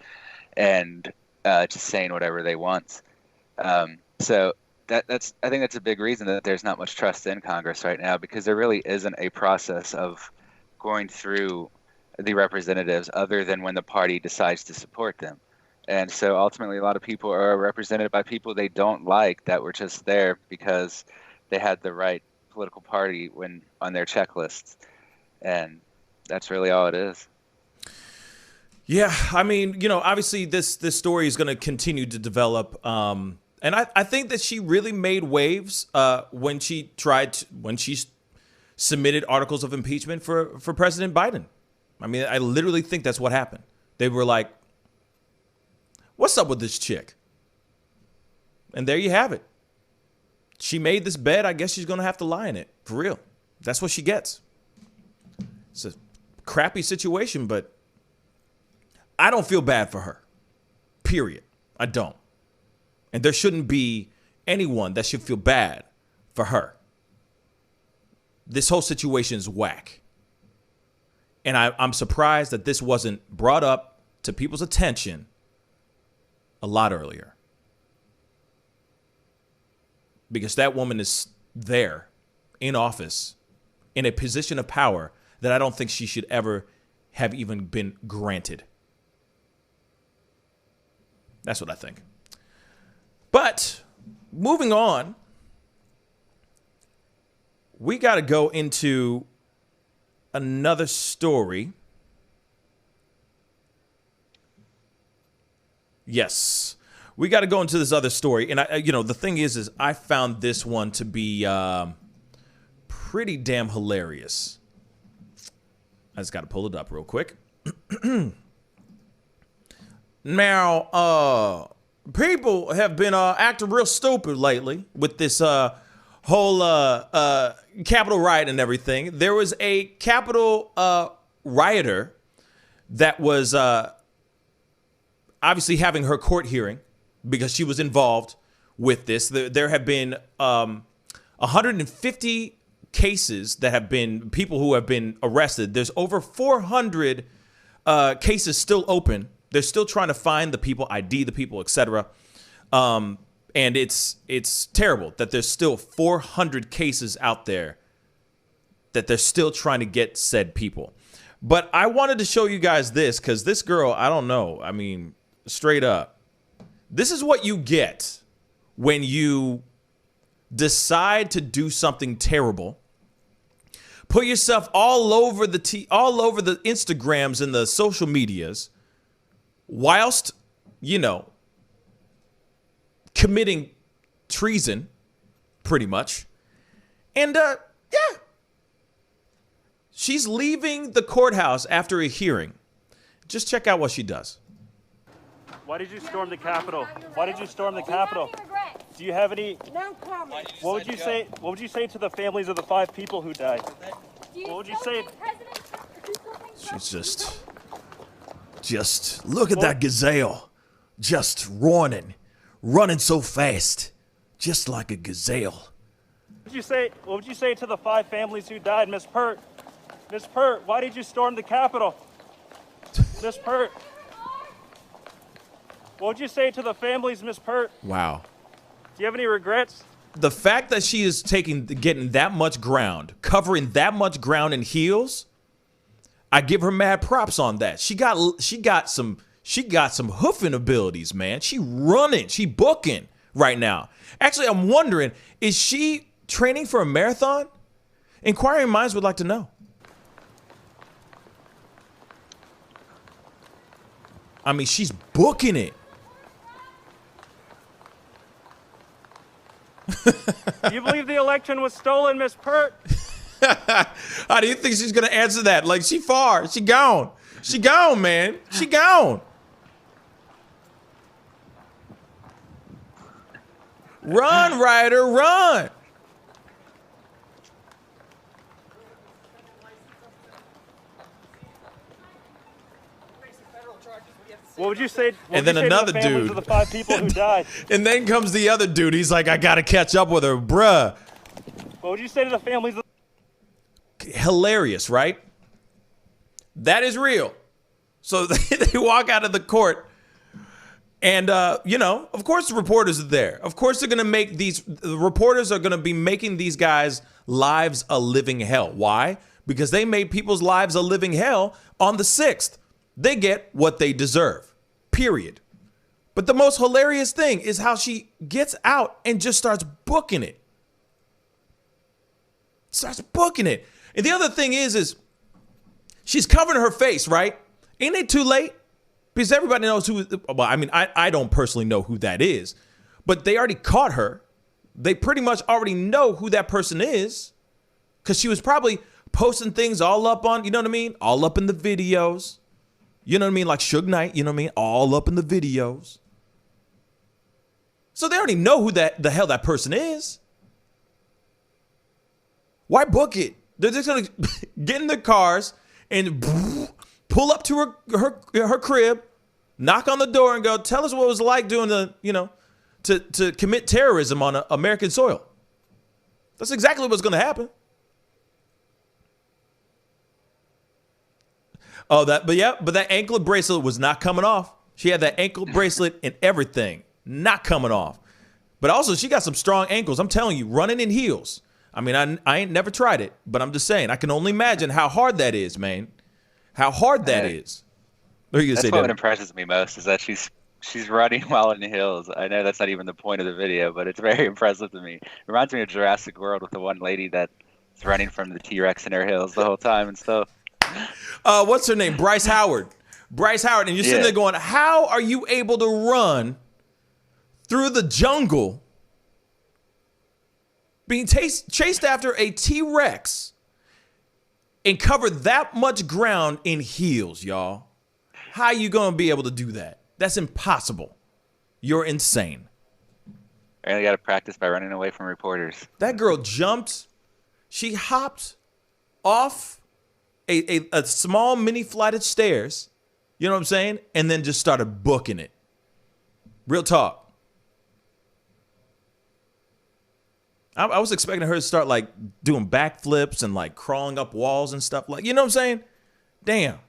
and just saying whatever they want. So I think that's a big reason that there's not much trust in Congress right now, because there really isn't a process of going through the representatives other than when the party decides to support them. And so ultimately a lot of people are represented by people they don't like that were just there because they had the right political party when on their checklists. And that's really all it is. Yeah, I mean, obviously this story is going to continue to develop. And I think that she really made waves when she submitted articles of impeachment for President Biden. I mean, I literally think that's what happened. They were like, what's up with this chick? And there you have it. She made this bed. I guess she's going to have to lie in it. For real. That's what she gets. It's a crappy situation, but I don't feel bad for her. Period. I don't. And there shouldn't be anyone that should feel bad for her. This whole situation is whack. And I'm surprised that this wasn't brought up to people's attention a lot earlier. Because that woman is there in office in a position of power that I don't think she should ever have even been granted. That's what I think. But moving on, we got to go into another story. Yes, we got to go into this other story. And the thing is I found this one to be pretty damn hilarious. I just got to pull it up real quick. Now, people have been acting real stupid lately with this whole Capitol riot and everything. There was a Capitol rioter that was obviously having her court hearing because she was involved with this. There have been 150 cases that have been people who have been arrested. There's over 400 cases still open. They're still trying to find the people, ID the people, etc. And it's terrible that there's still 400 cases out there that they're still trying to get said people. But I wanted to show you guys this because this girl, I don't know. I mean, straight up, this is what you get when you decide to do something terrible. Put yourself all over the Instagrams and the social medias, whilst, committing treason, pretty much. And, she's leaving the courthouse after a hearing. Just check out what she does. Why did you storm the Capitol? Why did you storm the Capitol? Do you have any? No comment. What would you say? What would you say to the families of the 5 people who died? What would you say? She's just look at that gazelle, just running so fast, just like a gazelle. What would you say to the 5 families who died, Miss Pert? Miss Pert, why did you storm the Capitol? Miss Pert. What would you say to the families, Miss Pert? Wow. Do you have any regrets? The fact that she is getting that much ground, covering that much ground in heels, I give her mad props on that. She got some hoofing abilities, man. She running, she booking right now. Actually, I'm wondering, is she training for a marathon? Inquiring minds would like to know. I mean, she's booking it. Do you believe the election was stolen, Miss Pert? How do you think she's going to answer that? Like, she gone. She gone, man. She gone. Run, rioter, run. What would you say? And then another to the families dude. of the 5 people who died? And then comes the other dude. He's like, I got to catch up with her, bruh. What would you say to the families of Hilarious, right? That is real. So they walk out of the court. And, of course the reporters are there. Of course they're going to make the reporters are going to be making these guys' lives a living hell. Why? Because they made people's lives a living hell on the 6th. They get what they deserve, period. But the most hilarious thing is how she gets out and just starts booking it. Starts booking it. And the other thing is she's covering her face, right? Ain't it too late? Because everybody knows who, well, I mean, I don't personally know who that is, but they already caught her. They pretty much already know who that person is because she was probably posting things all up on, you know what I mean? All up in the videos. You know what I mean? Like Suge Knight, you know what I mean? All up in the videos. So they already know who the hell that person is. Why book it? They're just going to get in their cars and pull up to her crib, knock on the door and go, tell us what it was like doing to commit terrorism on American soil. That's exactly what's going to happen. Oh, but that anklet bracelet was not coming off. She had that ankle bracelet and everything, not coming off. But also, she got some strong ankles. I'm telling you, running in heels. I mean, I ain't never tried it, but I'm just saying, I can only imagine how hard that is, man. How hard that is. What are you gonna say, That's what Devin? impresses me most is that she's running while in the hills. I know that's not even the point of the video, but it's very impressive to me. It reminds me of Jurassic World with the one lady that's running from the T-Rex in her hills the whole time and stuff. What's her name? Bryce Howard. Bryce Howard. And you're sitting there going, how are you able to run through the jungle being chased after a T-Rex and cover that much ground in heels, y'all? How are you going to be able to do that? That's impossible. You're insane. I really got to practice by running away from reporters. That girl jumped. She hopped off a small mini flight of stairs, you know what I'm saying? And then just started booking it. Real talk. I was expecting her to start like doing backflips and like crawling up walls and stuff like, you know what I'm saying? Damn.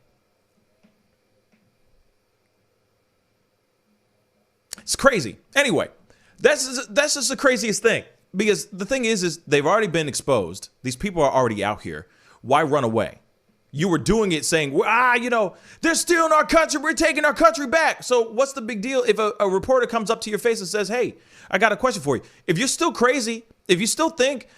It's crazy. Anyway, that's just the craziest thing. Because the thing is they've already been exposed. These people are already out here. Why run away? You were doing it saying, they're stealing our country. We're taking our country back. So what's the big deal if a reporter comes up to your face and says, hey, I got a question for you. If you're still crazy, if you still think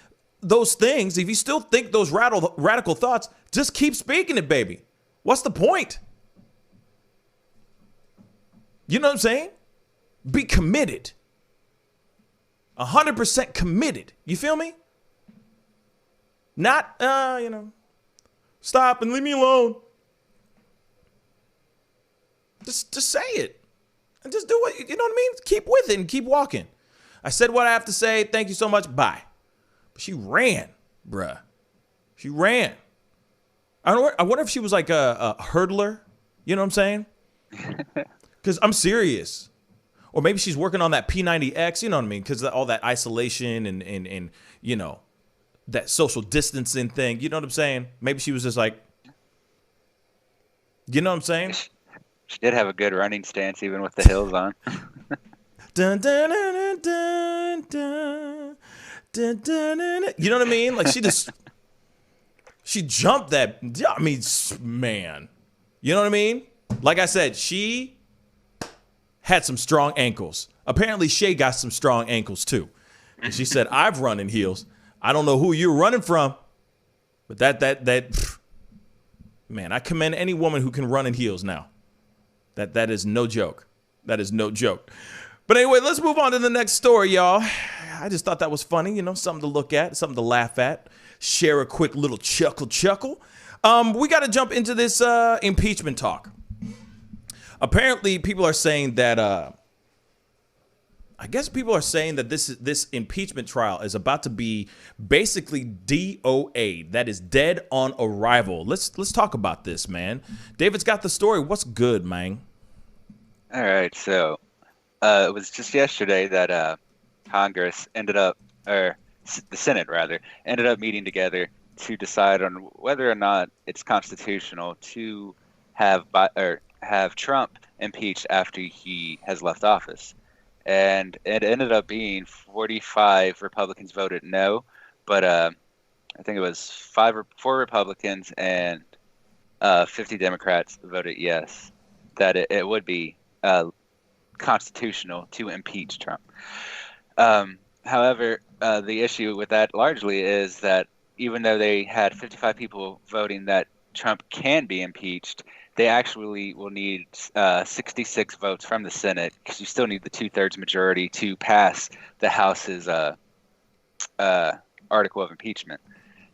those things, if you still think those radical thoughts, just keep speaking it, baby. What's the point? You know what I'm saying? Be committed. 100% committed. You feel me? Not, stop and leave me alone. Just say it. And just do what, you know what I mean? Keep with it and keep walking. I said what I have to say. Thank you so much. Bye. But she ran, bruh. She ran. I wonder if she was like a hurdler. You know what I'm saying? Because I'm serious. Or maybe she's working on that P90X, you know what I mean? Because all that isolation and that social distancing thing. You know what I'm saying? Maybe she was just like, you know what I'm saying? She did have a good running stance even with the hills on. Dun, dun, dun, dun, dun, dun, dun, dun. You know what I mean? Like she jumped that. I mean, man. You know what I mean? Like I said, she had some strong ankles. Apparently, Shay got some strong ankles too. And she said, I've run in heels. I don't know who you're running from, but man, I commend any woman who can run in heels now. That is no joke. That is no joke. But anyway, let's move on to the next story, y'all. I just thought that was funny, something to look at, something to laugh at, share a quick little chuckle. We got to jump into this impeachment talk. Apparently, people are saying that, I guess people are saying that this impeachment trial is about to be basically DOA, that is dead on arrival. Let's talk about this, man. David's got the story. What's good, man? All right, so it was just yesterday that Congress ended up, or the Senate rather, ended up meeting together to decide on whether or not it's constitutional to have Trump impeached after he has left office. And it ended up being 45 Republicans voted no, but I think it was 4 Republicans and 50 Democrats voted yes, that it would be constitutional to impeach Trump. However, the issue with that largely is that even though they had 55 people voting that Trump can be impeached, they actually will need 66 votes from the Senate, because you still need the 2/3 majority to pass the House's article of impeachment.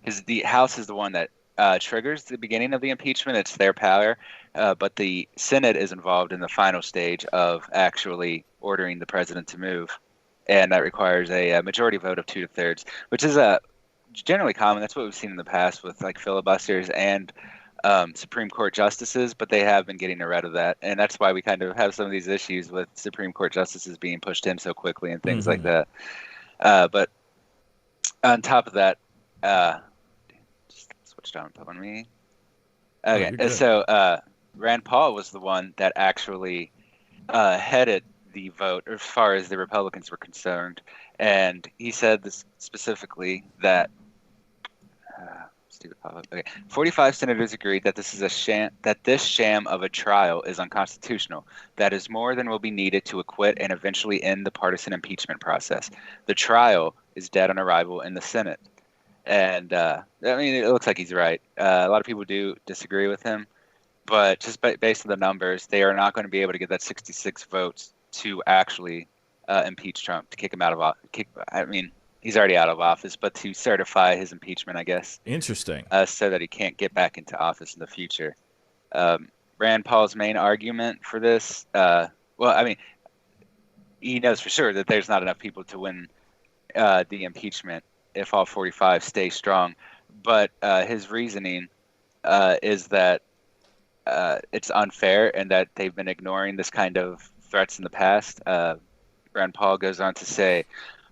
Because the House is the one that triggers the beginning of the impeachment. It's their power, but the Senate is involved in the final stage of actually ordering the president to move, and that requires a majority vote of 2/3, which is generally common. That's what we've seen in the past with like filibusters and Supreme Court justices, but they have been getting rid of that, and that's why we kind of have some of these issues with Supreme Court justices being pushed in so quickly and things like that. But on top of that, just switched on me. Okay, so Rand Paul was the one that actually headed the vote as far as the Republicans were concerned, and he said this specifically that 45 senators agreed that this is a sham, that this sham of a trial is unconstitutional. That is more than will be needed to acquit and eventually end the partisan impeachment process. The trial is dead on arrival in the Senate. And I mean, it looks like he's right. A lot of people do disagree with him, but just based on the numbers, they are not going to be able to get that 66 votes to actually impeach Trump, to kick him out of office. I mean, he's already out of office, but to certify his impeachment, I guess. Interesting. So that he can't get back into office in the future. Rand Paul's main argument for this, well, I mean, he knows for sure that there's not enough people to win the impeachment if all 45 stay strong. But his reasoning is that it's unfair and that they've been ignoring this kind of threats in the past. Rand Paul goes on to say,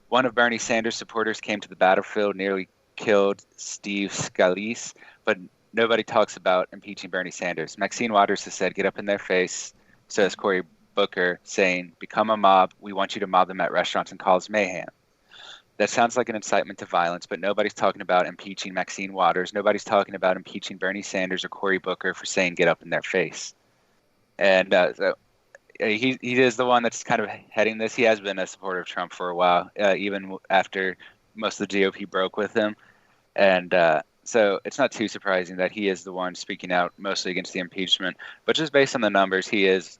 one of Bernie Sanders' supporters came to the battlefield, nearly killed Steve Scalise, but nobody talks about impeaching Bernie Sanders. Maxine Waters has said, get up in their face, says Cory Booker, saying, become a mob. We want you to mob them at restaurants and cause mayhem. That sounds like an incitement to violence, but nobody's talking about impeaching Maxine Waters. Nobody's talking about impeaching Bernie Sanders or Cory Booker for saying, get up in their face. And so he is the one that's kind of heading this. He has been a supporter of Trump for a while, even after most of the GOP broke with him. And so it's not too surprising that he is the one speaking out mostly against the impeachment. But just based on the numbers, he is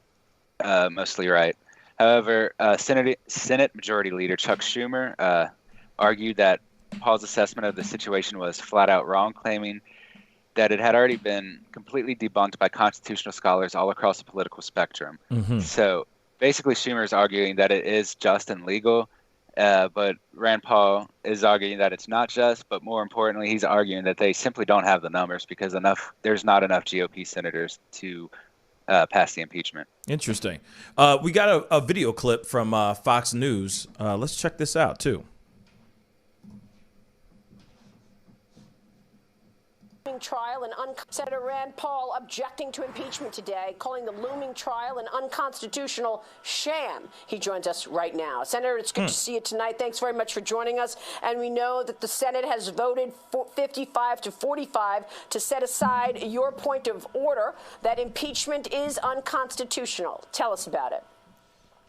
mostly right. However, Senate Majority Leader Chuck Schumer argued that Paul's assessment of the situation was flat out wrong, claiming that it had already been completely debunked by constitutional scholars all across the political spectrum. So basically, Schumer is arguing that it is just and legal, but Rand Paul is arguing that it's not just, but more importantly, he's arguing that they simply don't have the numbers because there's not enough GOP senators to pass the impeachment. Interesting. We got a video clip from Fox News. Let's check this out, too. Trial and Senator Rand Paul objecting to impeachment today, calling the looming trial an unconstitutional sham. He joins us right now. Senator, it's good to see you tonight. Thanks very much for joining us. And we know that the Senate has voted 55 to 45 to set aside your point of order that impeachment is unconstitutional. Tell us about it.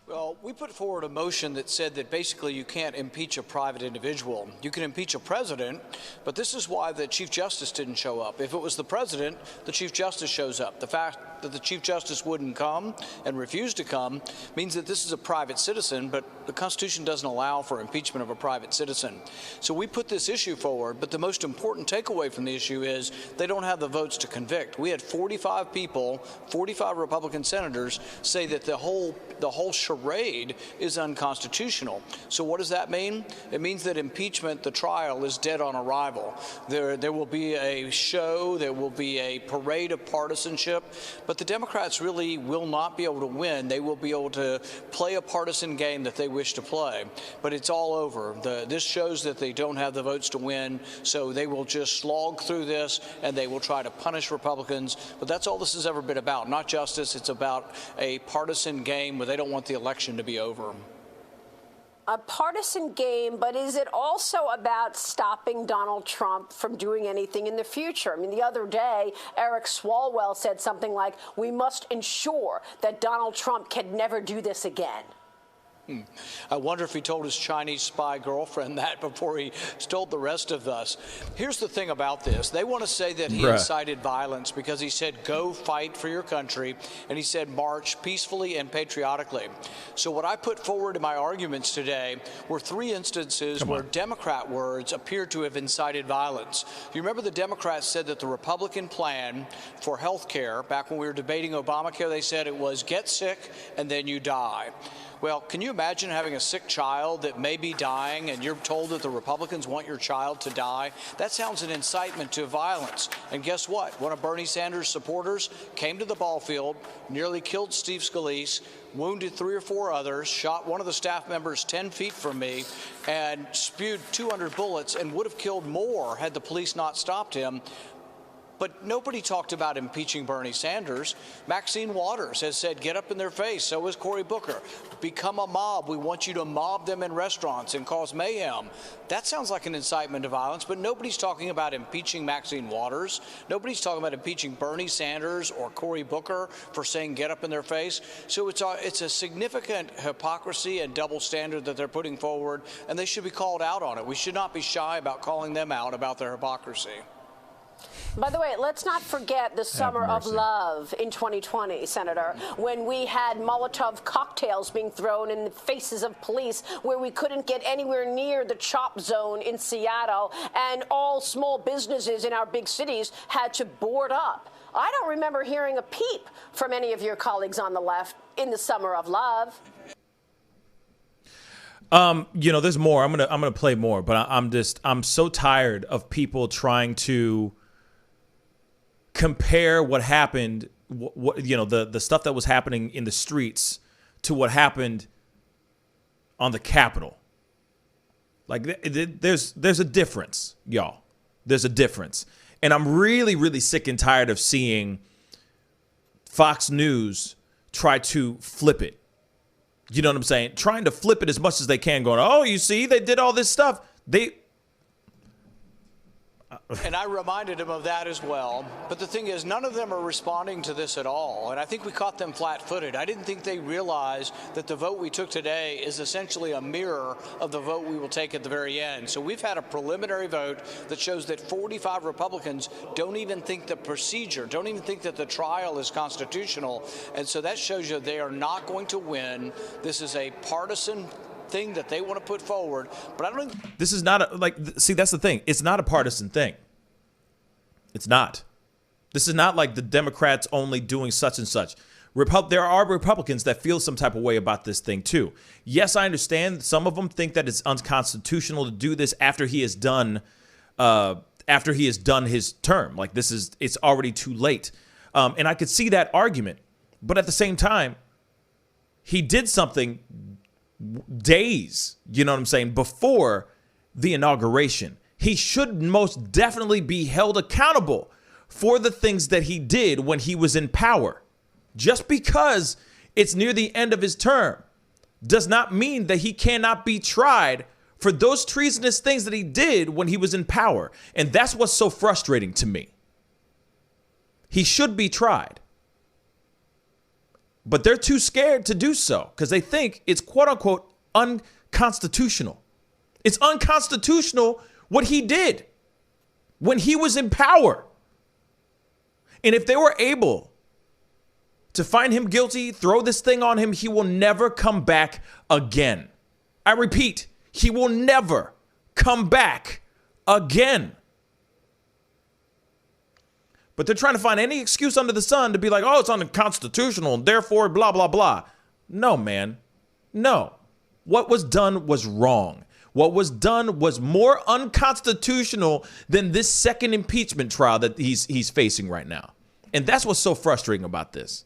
Well, we put forward a motion that said that basically you can't impeach a private individual. You can impeach a president, but this is why the Chief Justice didn't show up. If it was the president, the Chief Justice shows up. The fact fact that the Chief Justice wouldn't come and refused to come means that this is a private citizen, but the Constitution doesn't allow for impeachment of a private citizen. So we put this issue forward, but the most important takeaway from the issue is they don't have the votes to convict. We had 45 people, 45 Republican senators say that the whole charade is unconstitutional. So what does that mean? It means that impeachment, the trial, is dead on arrival. There will be a show, there will be a parade of partisanship, but the Democrats really will not be able to win. They will be able to play a partisan game that they wish to play, but it's all over. This shows that they don't have the votes to win, so they will just slog through this and they will try to punish Republicans. But that's all this has ever been about, not justice. It's about a partisan game where they don't want the election to be over. A partisan game, but is it also about stopping Donald Trump from doing anything in the future? I mean, the other day, Eric Swalwell said something like, we must ensure that Donald Trump can never do this again. I wonder if he told his Chinese spy girlfriend that before he told the rest of us. Here's the thing about this. They want to say that he incited violence because he said, go fight for your country, and he said, march peacefully and patriotically. So what I put forward in my arguments today were 3 instances where Democrat words appear to have incited violence. You remember the Democrats said that the Republican plan for health care, back when we were debating Obamacare, they said it was get sick and then you die. Well, can you imagine having a sick child that may be dying and you're told that the Republicans want your child to die? That sounds an incitement to violence. And guess what? One of Bernie Sanders' supporters came to the ball field, nearly killed Steve Scalise, wounded 3 or 4 others, shot one of the staff members 10 feet from me, and spewed 200 bullets and would have killed more had the police not stopped him. But nobody talked about impeaching Bernie Sanders. Maxine Waters has said, get up in their face. So has Cory Booker. Become a mob. We want you to mob them in restaurants and cause mayhem. That sounds like an incitement to violence, but nobody's talking about impeaching Maxine Waters. Nobody's talking about impeaching Bernie Sanders or Cory Booker for saying get up in their face. So it's a significant hypocrisy and double standard that they're putting forward, and they should be called out on it. We should not be shy about calling them out about their hypocrisy. By the way, let's not forget the summer of love in 2020, Senator, when we had Molotov cocktails being thrown in the faces of police, where we couldn't get anywhere near the chop zone in Seattle, and all small businesses in our big cities had to board up. I don't remember hearing a peep from any of your colleagues on the left in the summer of love. You know, there's more. I'm gonna play more, but I'm so tired of people trying to compare what happened, the stuff that was happening in the streets to what happened on the Capitol. Like, there's a difference, y'all. There's a difference. And I'm really, really sick and tired of seeing Fox News try to flip it. You know what I'm saying? Trying to flip it as much as they can, going, oh, you see, they did all this stuff. And I reminded him of that as well. But the thing is, none of them are responding to this at all. And I think we caught them flat-footed. I didn't think they realized that the vote we took today is essentially a mirror of the vote we will take at the very end. So we've had a preliminary vote that shows that 45 Republicans don't even think the procedure, don't even think that the trial is constitutional. And so that shows you they are not going to win. This is a partisan thing that they want to put forward, but I don't think this is not see, that's the thing. It's not a partisan thing. It's not. This is not like the Democrats only doing such and such. There are Republicans that feel some type of way about this thing too. Yes, I understand some of them think that it's unconstitutional to do this after he has done his term. Like, it's already too late. And I could see that argument, but at the same time, he did something days, you know what I'm saying, before the inauguration. He should most definitely be held accountable for the things that he did when he was in power. Just because it's near the end of his term does not mean that he cannot be tried for those treasonous things that he did when he was in power. And that's what's so frustrating to me. He should be tried. But they're too scared to do so because they think it's quote unquote unconstitutional. It's unconstitutional what he did when he was in power. And if they were able to find him guilty, throw this thing on him, he will never come back again. I repeat, he will never come back again. But they're trying to find any excuse under the sun to be like, oh, it's unconstitutional, and therefore blah, blah, blah. No, man. No. What was done was wrong. What was done was more unconstitutional than this second impeachment trial that he's facing right now. And that's what's so frustrating about this.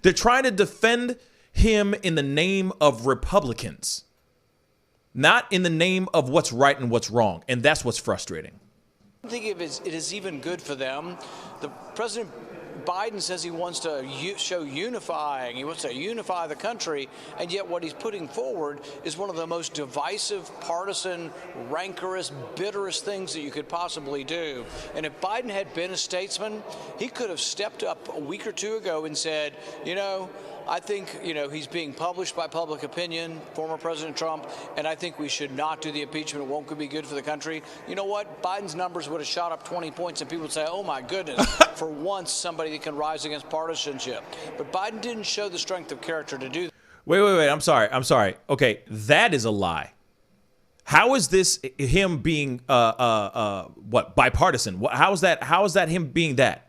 They're trying to defend him in the name of Republicans, not in the name of what's right and what's wrong. And that's what's frustrating. I think it is even good for them. The President Biden says he wants to show unifying. He wants to unify the country, and yet what he's putting forward is one of the most divisive, partisan, rancorous, bitterest things that you could possibly do. And if Biden had been a statesman, he could have stepped up a week or two ago and said, you know, I think, he's being published by public opinion, former President Trump, and I think we should not do the impeachment. It won't be good for the country. You know what? Biden's numbers would have shot up 20 points, and people would say, oh, my goodness, for once somebody that can rise against partisanship. But Biden didn't show the strength of character to do that. Wait. I'm sorry. Okay, that is a lie. How is this him being, bipartisan? How is that him being that?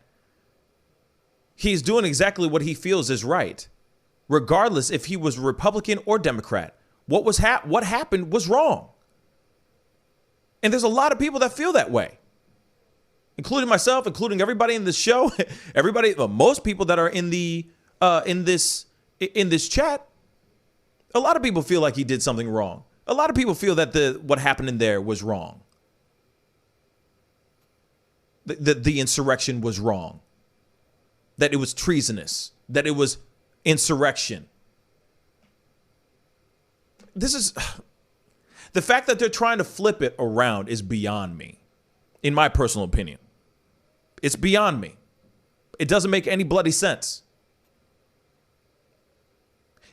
He's doing exactly what he feels is right. Regardless if he was Republican or Democrat, what happened was wrong. And there's a lot of people that feel that way, including myself, including everybody in this show, most people that are in this chat. A lot of people feel like he did something wrong. A lot of people feel that what happened in there was wrong. The insurrection was wrong. That it was treasonous. That it was insurrection. This is the fact that they're trying to flip it around is beyond me, in my personal opinion. It's beyond me. It doesn't make any bloody sense.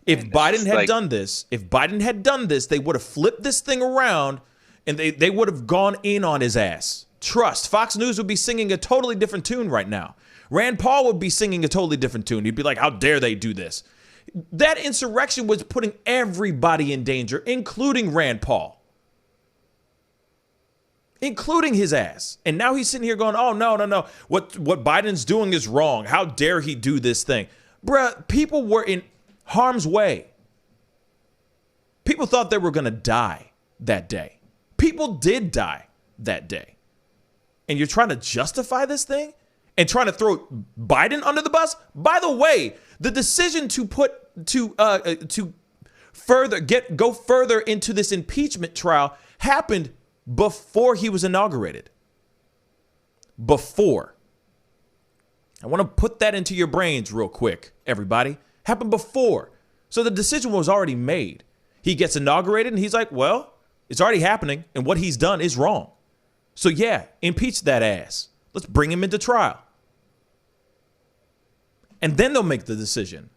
If Biden had done this, they would have flipped this thing around and they would have gone in on his ass. Trust, Fox News would be singing a totally different tune right now. Rand Paul would be singing a totally different tune. He'd be like, how dare they do this? That insurrection was putting everybody in danger, including Rand Paul. Including his ass. And now he's sitting here going, oh, no. What Biden's doing is wrong. How dare he do this thing? Bruh, people were in harm's way. People thought they were going to die that day. People did die that day. And you're trying to justify this thing? And trying to throw Biden under the bus? By the way, the decision to go further into this impeachment trial happened before he was inaugurated. Before. I want to put that into your brains real quick, everybody. Happened before. So the decision was already made. He gets inaugurated and he's like, well, it's already happening and what he's done is wrong. So yeah, impeach that ass. Let's bring him into trial. And then they'll make the decision.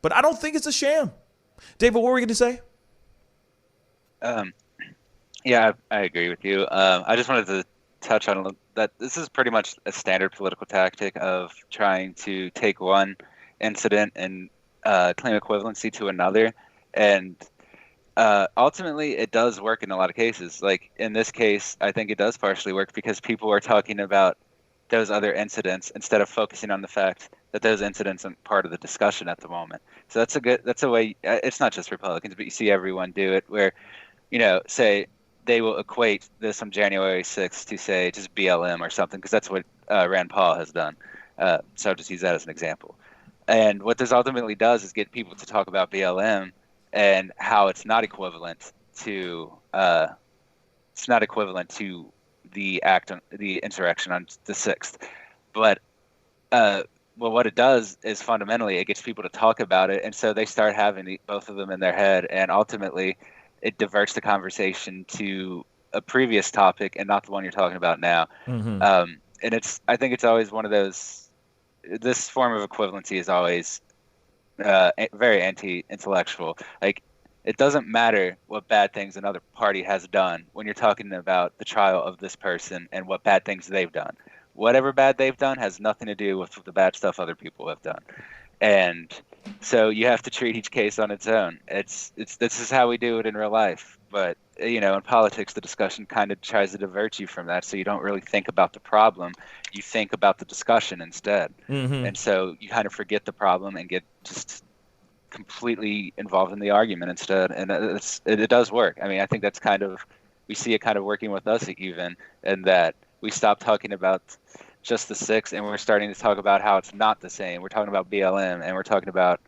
But I don't think it's a sham. David, what were you going to say? Yeah, I agree with you. I just wanted to touch on that this is pretty much a standard political tactic of trying to take one incident and claim equivalency to another. And ultimately, it does work in a lot of cases. Like in this case, I think it does partially work because people are talking about those other incidents instead of focusing on the fact that those incidents aren't part of the discussion at the moment. So that's a way. It's not just Republicans, but you see everyone do it where, say they will equate this on January 6th to say just BLM or something, because that's what Rand Paul has done. So I'll just use that as an example. And what this ultimately does is get people to talk about BLM and how it's not equivalent to the insurrection on the 6th. But well, what it does is fundamentally it gets people to talk about it, and so they start having both of them in their head, and ultimately it diverts the conversation to a previous topic and not the one you're talking about now. Mm-hmm. And I think it's always one of those. This form of equivalency is always very anti-intellectual. Like, it doesn't matter what bad things another party has done when you're talking about the trial of this person and what bad things they've done. Whatever bad they've done has nothing to do with the bad stuff other people have done. And so you have to treat each case on its own. This is how we do it in real life. But, in politics, the discussion kind of tries to divert you from that. So you don't really think about the problem. You think about the discussion instead. Mm-hmm. And so you kind of forget the problem and get just completely involved in the argument instead. And it does work. I mean, I think that's we see it kind of working with us even, in that we stop talking about just the 6 and we're starting to talk about how it's not the same. We're talking about BLM and we're talking about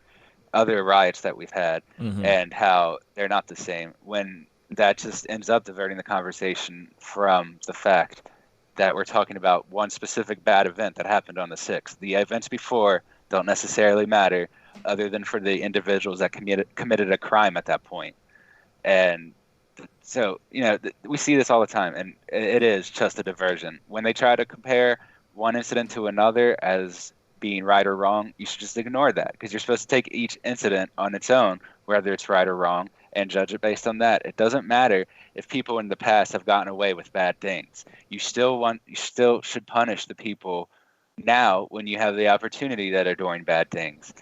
other riots that we've had and how they're not the same, when that just ends up diverting the conversation from the fact that we're talking about one specific bad event that happened on the 6th. The events before don't necessarily matter, other than for the individuals that committed a crime at that point. And so, we see this all the time, and it is just a diversion. When they try to compare one incident to another as being right or wrong, you should just ignore that, because you're supposed to take each incident on its own, whether it's right or wrong, and judge it based on that. It doesn't matter if people in the past have gotten away with bad things. You still should punish the people now when you have the opportunity that are doing bad things.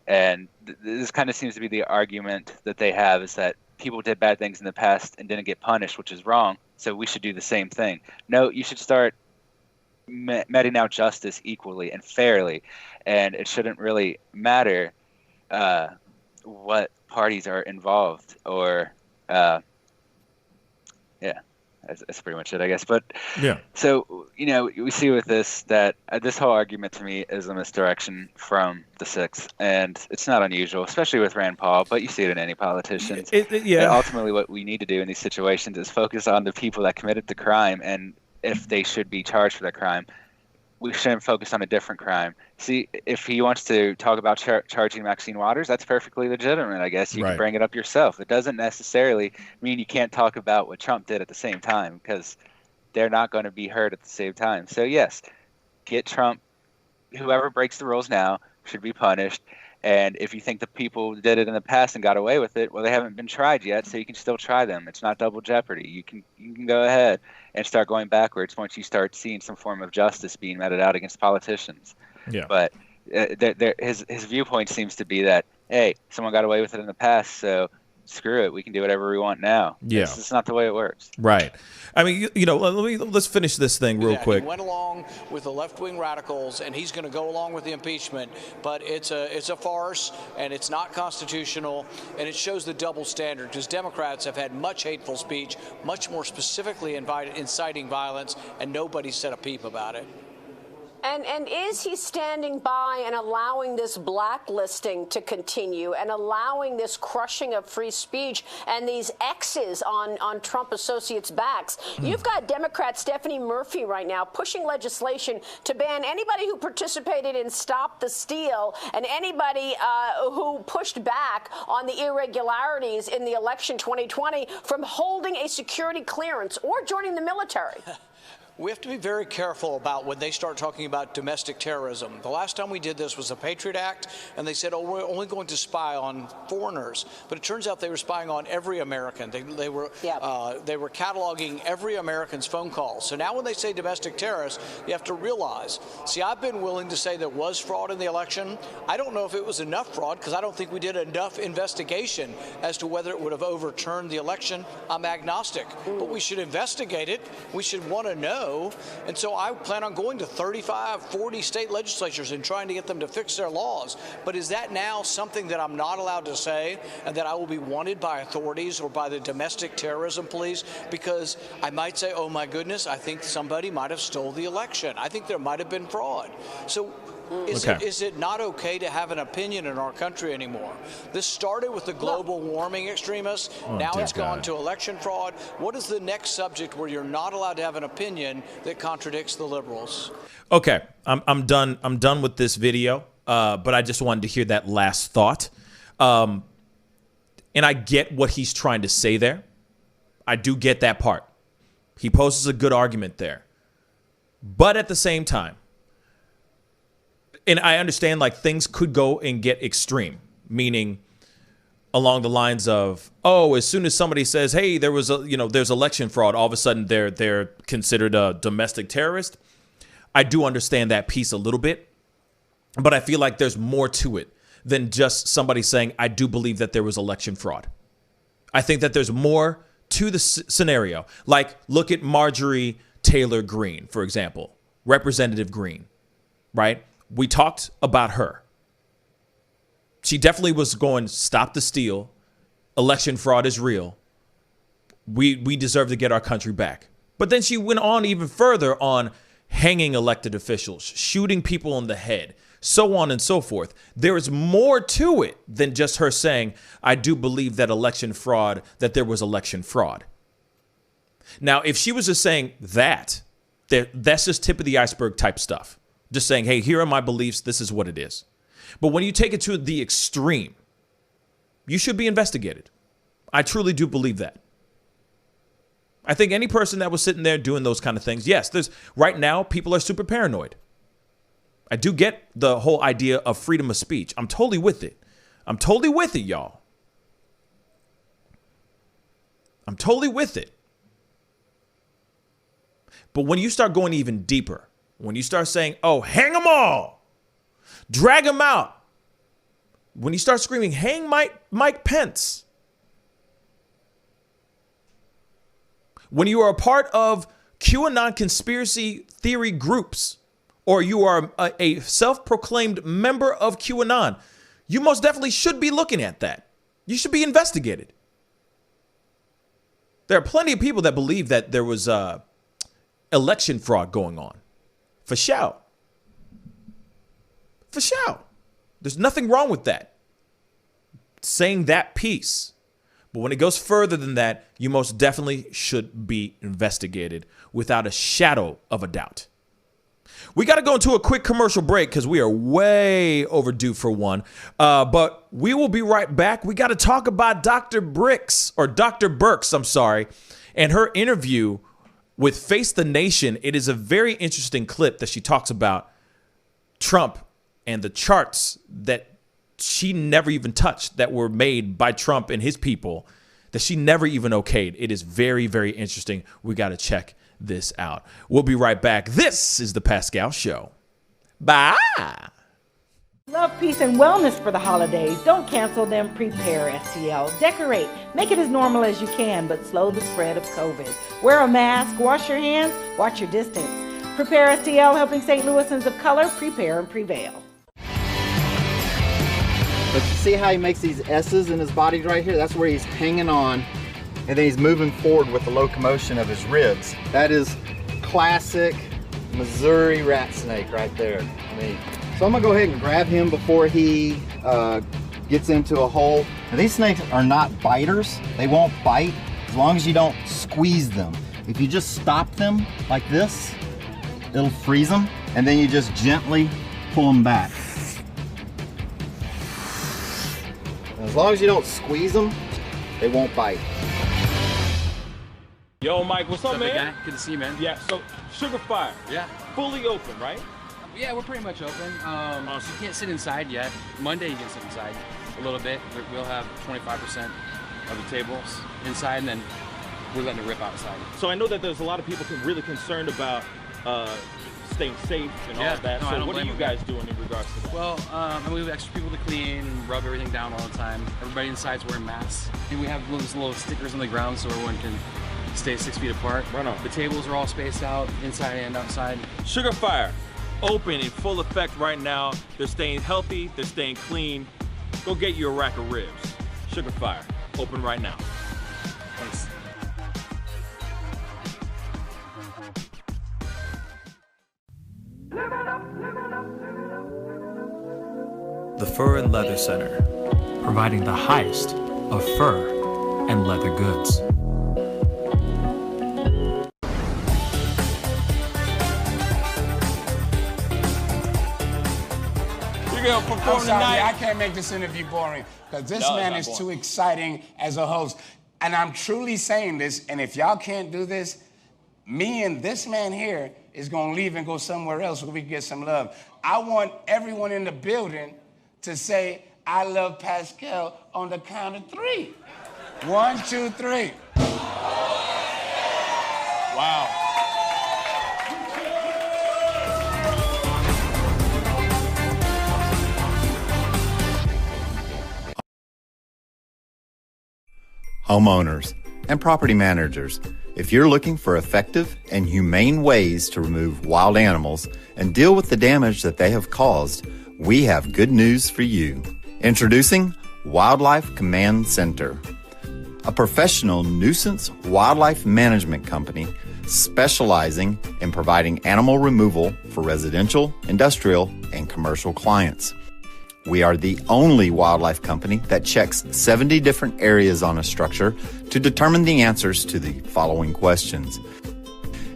And this kind of seems to be the argument that they have, is that people did bad things in the past and didn't get punished, which is wrong, so we should do the same thing. No, you should start meting out justice equally and fairly, and it shouldn't really matter what parties are involved, or that's pretty much it, I guess. But yeah, so we see with this that this whole argument to me is a misdirection from the 6th, and it's not unusual, especially with Rand Paul, but you see it in any politicians. And ultimately what we need to do in these situations is focus on the people that committed the crime, and if they should be charged for that crime. We shouldn't focus on a different crime. See, if he wants to talk about charging Maxine Waters, that's perfectly legitimate, I guess. You can bring it up yourself. It doesn't necessarily mean you can't talk about what Trump did at the same time, because they're not going to be heard at the same time. So, yes, get Trump. Whoever breaks the rules now should be punished. And if you think the people did it in the past and got away with it, well, they haven't been tried yet, so you can still try them. It's not double jeopardy. You can go ahead and start going backwards once you start seeing some form of justice being meted out against politicians. Yeah. But his viewpoint seems to be that, hey, someone got away with it in the past, so screw it, we can do whatever we want now. Yeah. It's not the way it works. Right. I mean, let's finish this thing real quick. He went along with the left-wing radicals, and he's going to go along with the impeachment, but it's a farce, and it's not constitutional, and it shows the double standard, because Democrats have had much hateful speech, much more specifically inciting violence, and nobody said a peep about it. And is he standing by and allowing this blacklisting to continue and allowing this crushing of free speech and these X's on Trump associates' backs? You've got Democrat Stephanie Murphy right now pushing legislation to ban anybody who participated in Stop the Steal and anybody who pushed back on the irregularities in the election 2020 from holding a security clearance or joining the military. We have to be very careful about when they start talking about domestic terrorism. The last time we did this was the Patriot Act, and they said, oh, we're only going to spy on foreigners. But it turns out they were spying on every American. They were cataloging every American's phone calls. So now when they say domestic terrorists, you have to realize, see, I've been willing to say there was fraud in the election. I don't know if it was enough fraud, because I don't think we did enough investigation as to whether it would have overturned the election. I'm agnostic. But we should investigate it. We should want to know. And so I plan on going to 35, 40 state legislatures and trying to get them to fix their laws. But is that now something that I'm not allowed to say, and that I will be wanted by authorities or by the domestic terrorism police? Because I might say, oh my goodness, I think somebody might have stole the election. I think there might have been fraud. So is it not okay to have an opinion in our country anymore? This started with the global warming extremists. Now it's gone to election fraud. What is the next subject where you're not allowed to have an opinion that contradicts the liberals? Okay, I'm done. I'm done with this video, but I just wanted to hear that last thought. And I get what he's trying to say there. I do get that part. He poses a good argument there. But at the same time, and I understand, like, things could go and get extreme, meaning along the lines of, oh, as soon as somebody says, hey, there's election fraud, all of a sudden they're considered a domestic terrorist. I do understand that piece a little bit, but I feel like there's more to it than just somebody saying, I do believe that there was election fraud. I think that there's more to the scenario. Like, look at Marjorie Taylor Greene, for example, Representative Greene, right? We talked about her. She definitely was going, stop the steal. Election fraud is real. We deserve to get our country back. But then she went on even further on hanging elected officials, shooting people in the head, so on and so forth. There is more to it than just her saying, I do believe that there was election fraud. Now, if she was just saying that's just tip of the iceberg type stuff. Just saying, hey, here are my beliefs. This is what it is. But when you take it to the extreme, you should be investigated. I truly do believe that. I think any person that was sitting there doing those kind of things, yes, right now, people are super paranoid. I do get the whole idea of freedom of speech. I'm totally with it. I'm totally with it, y'all. I'm totally with it. But when you start going even deeper, when you start saying, oh, hang them all, drag them out, when you start screaming, hang Mike Pence, when you are a part of QAnon conspiracy theory groups, or you are a self-proclaimed member of QAnon, you most definitely should be looking at that. You should be investigated. There are plenty of people that believe that there was election fraud going on. For sure. For sure. There's nothing wrong with that. Saying that piece. But when it goes further than that, you most definitely should be investigated without a shadow of a doubt. We got to go into a quick commercial break because we are way overdue for one. But we will be right back. We got to talk about Dr. Birx, I'm sorry, and her interview with Face the Nation. It is a very interesting clip that she talks about Trump and the charts that she never even touched that were made by Trump and his people that she never even okayed. It is very, very interesting. We got to check this out. We'll be right back. This is The Pascal Show. Bye. Love, peace, and wellness for the holidays. Don't cancel them. Prepare, STL. Decorate. Make it as normal as you can, but slow the spread of COVID. Wear a mask. Wash your hands. Watch your distance. Prepare, STL, helping St. Louisans of color prepare and prevail. But you see how he makes these S's in his body right here? That's where he's hanging on, and then he's moving forward with the locomotion of his ribs. That is classic Missouri rat snake right there. So I'm gonna go ahead and grab him before he gets into a hole. Now, these snakes are not biters. They won't bite as long as you don't squeeze them. If you just stop them like this, it'll freeze them, and then you just gently pull them back. As long as you don't squeeze them, they won't bite. Yo, Mike, what's up, man? Guy? Good to see you, man. Yeah, so Sugar Fire. Yeah. Fully open, right? Yeah, we're pretty much open. So you can't sit inside yet. Monday you can sit inside a little bit. We'll have 25% of the tables inside, and then we're letting it rip outside. So I know that there's a lot of people really concerned about staying safe and all that. No, so what are you guys doing in regards to that? Well, we have extra people to clean and rub everything down all the time. Everybody inside's wearing masks. And we have those little stickers on the ground so everyone can stay 6 feet apart. Right on. The tables are all spaced out, inside and outside. Sugar Fire, open in full effect right now. They're staying healthy, they're staying clean. Go get you a rack of ribs. Sugar Fire, open right now. Thanks. The Fur and Leather Center, providing the highest of fur and leather goods. I'm sorry, I can't make this interview boring because this man is too exciting as a host. And I'm truly saying this, and if y'all can't do this, me and this man here is going to leave and go somewhere else where we can get some love. I want everyone in the building to say, I love Pascal on the count of 3. 1, 2, 3. Wow. homeowners, and property managers. If you're looking for effective and humane ways to remove wild animals and deal with the damage that they have caused, we have good news for you. Introducing Wildlife Command Center, a professional nuisance wildlife management company specializing in providing animal removal for residential, industrial, and commercial clients. We are the only wildlife company that checks 70 different areas on a structure to determine the answers to the following questions.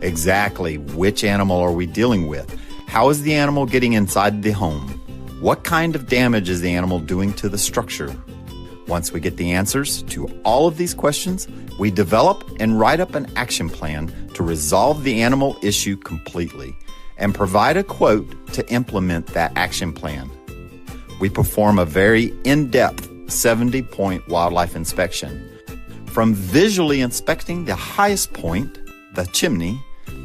Exactly which animal are we dealing with? How is the animal getting inside the home? What kind of damage is the animal doing to the structure? Once we get the answers to all of these questions, we develop and write up an action plan to resolve the animal issue completely and provide a quote to implement that action plan. We perform a very in-depth 70-point wildlife inspection. From visually inspecting the highest point, the chimney,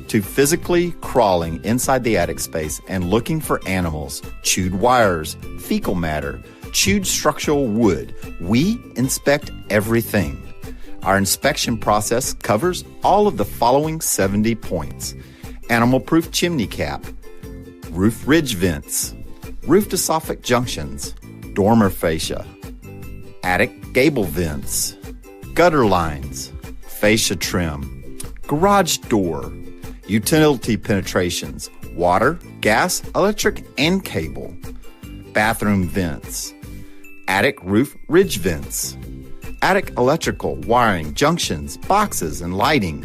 to physically crawling inside the attic space and looking for animals, chewed wires, fecal matter, chewed structural wood. We inspect everything. Our inspection process covers all of the following 70 points: animal-proof chimney cap, roof ridge vents, roof to soffit junctions, dormer fascia, attic gable vents, gutter lines, fascia trim, garage door, utility penetrations, water, gas, electric, and cable, bathroom vents, attic roof ridge vents, attic electrical, wiring, junctions, boxes, and lighting,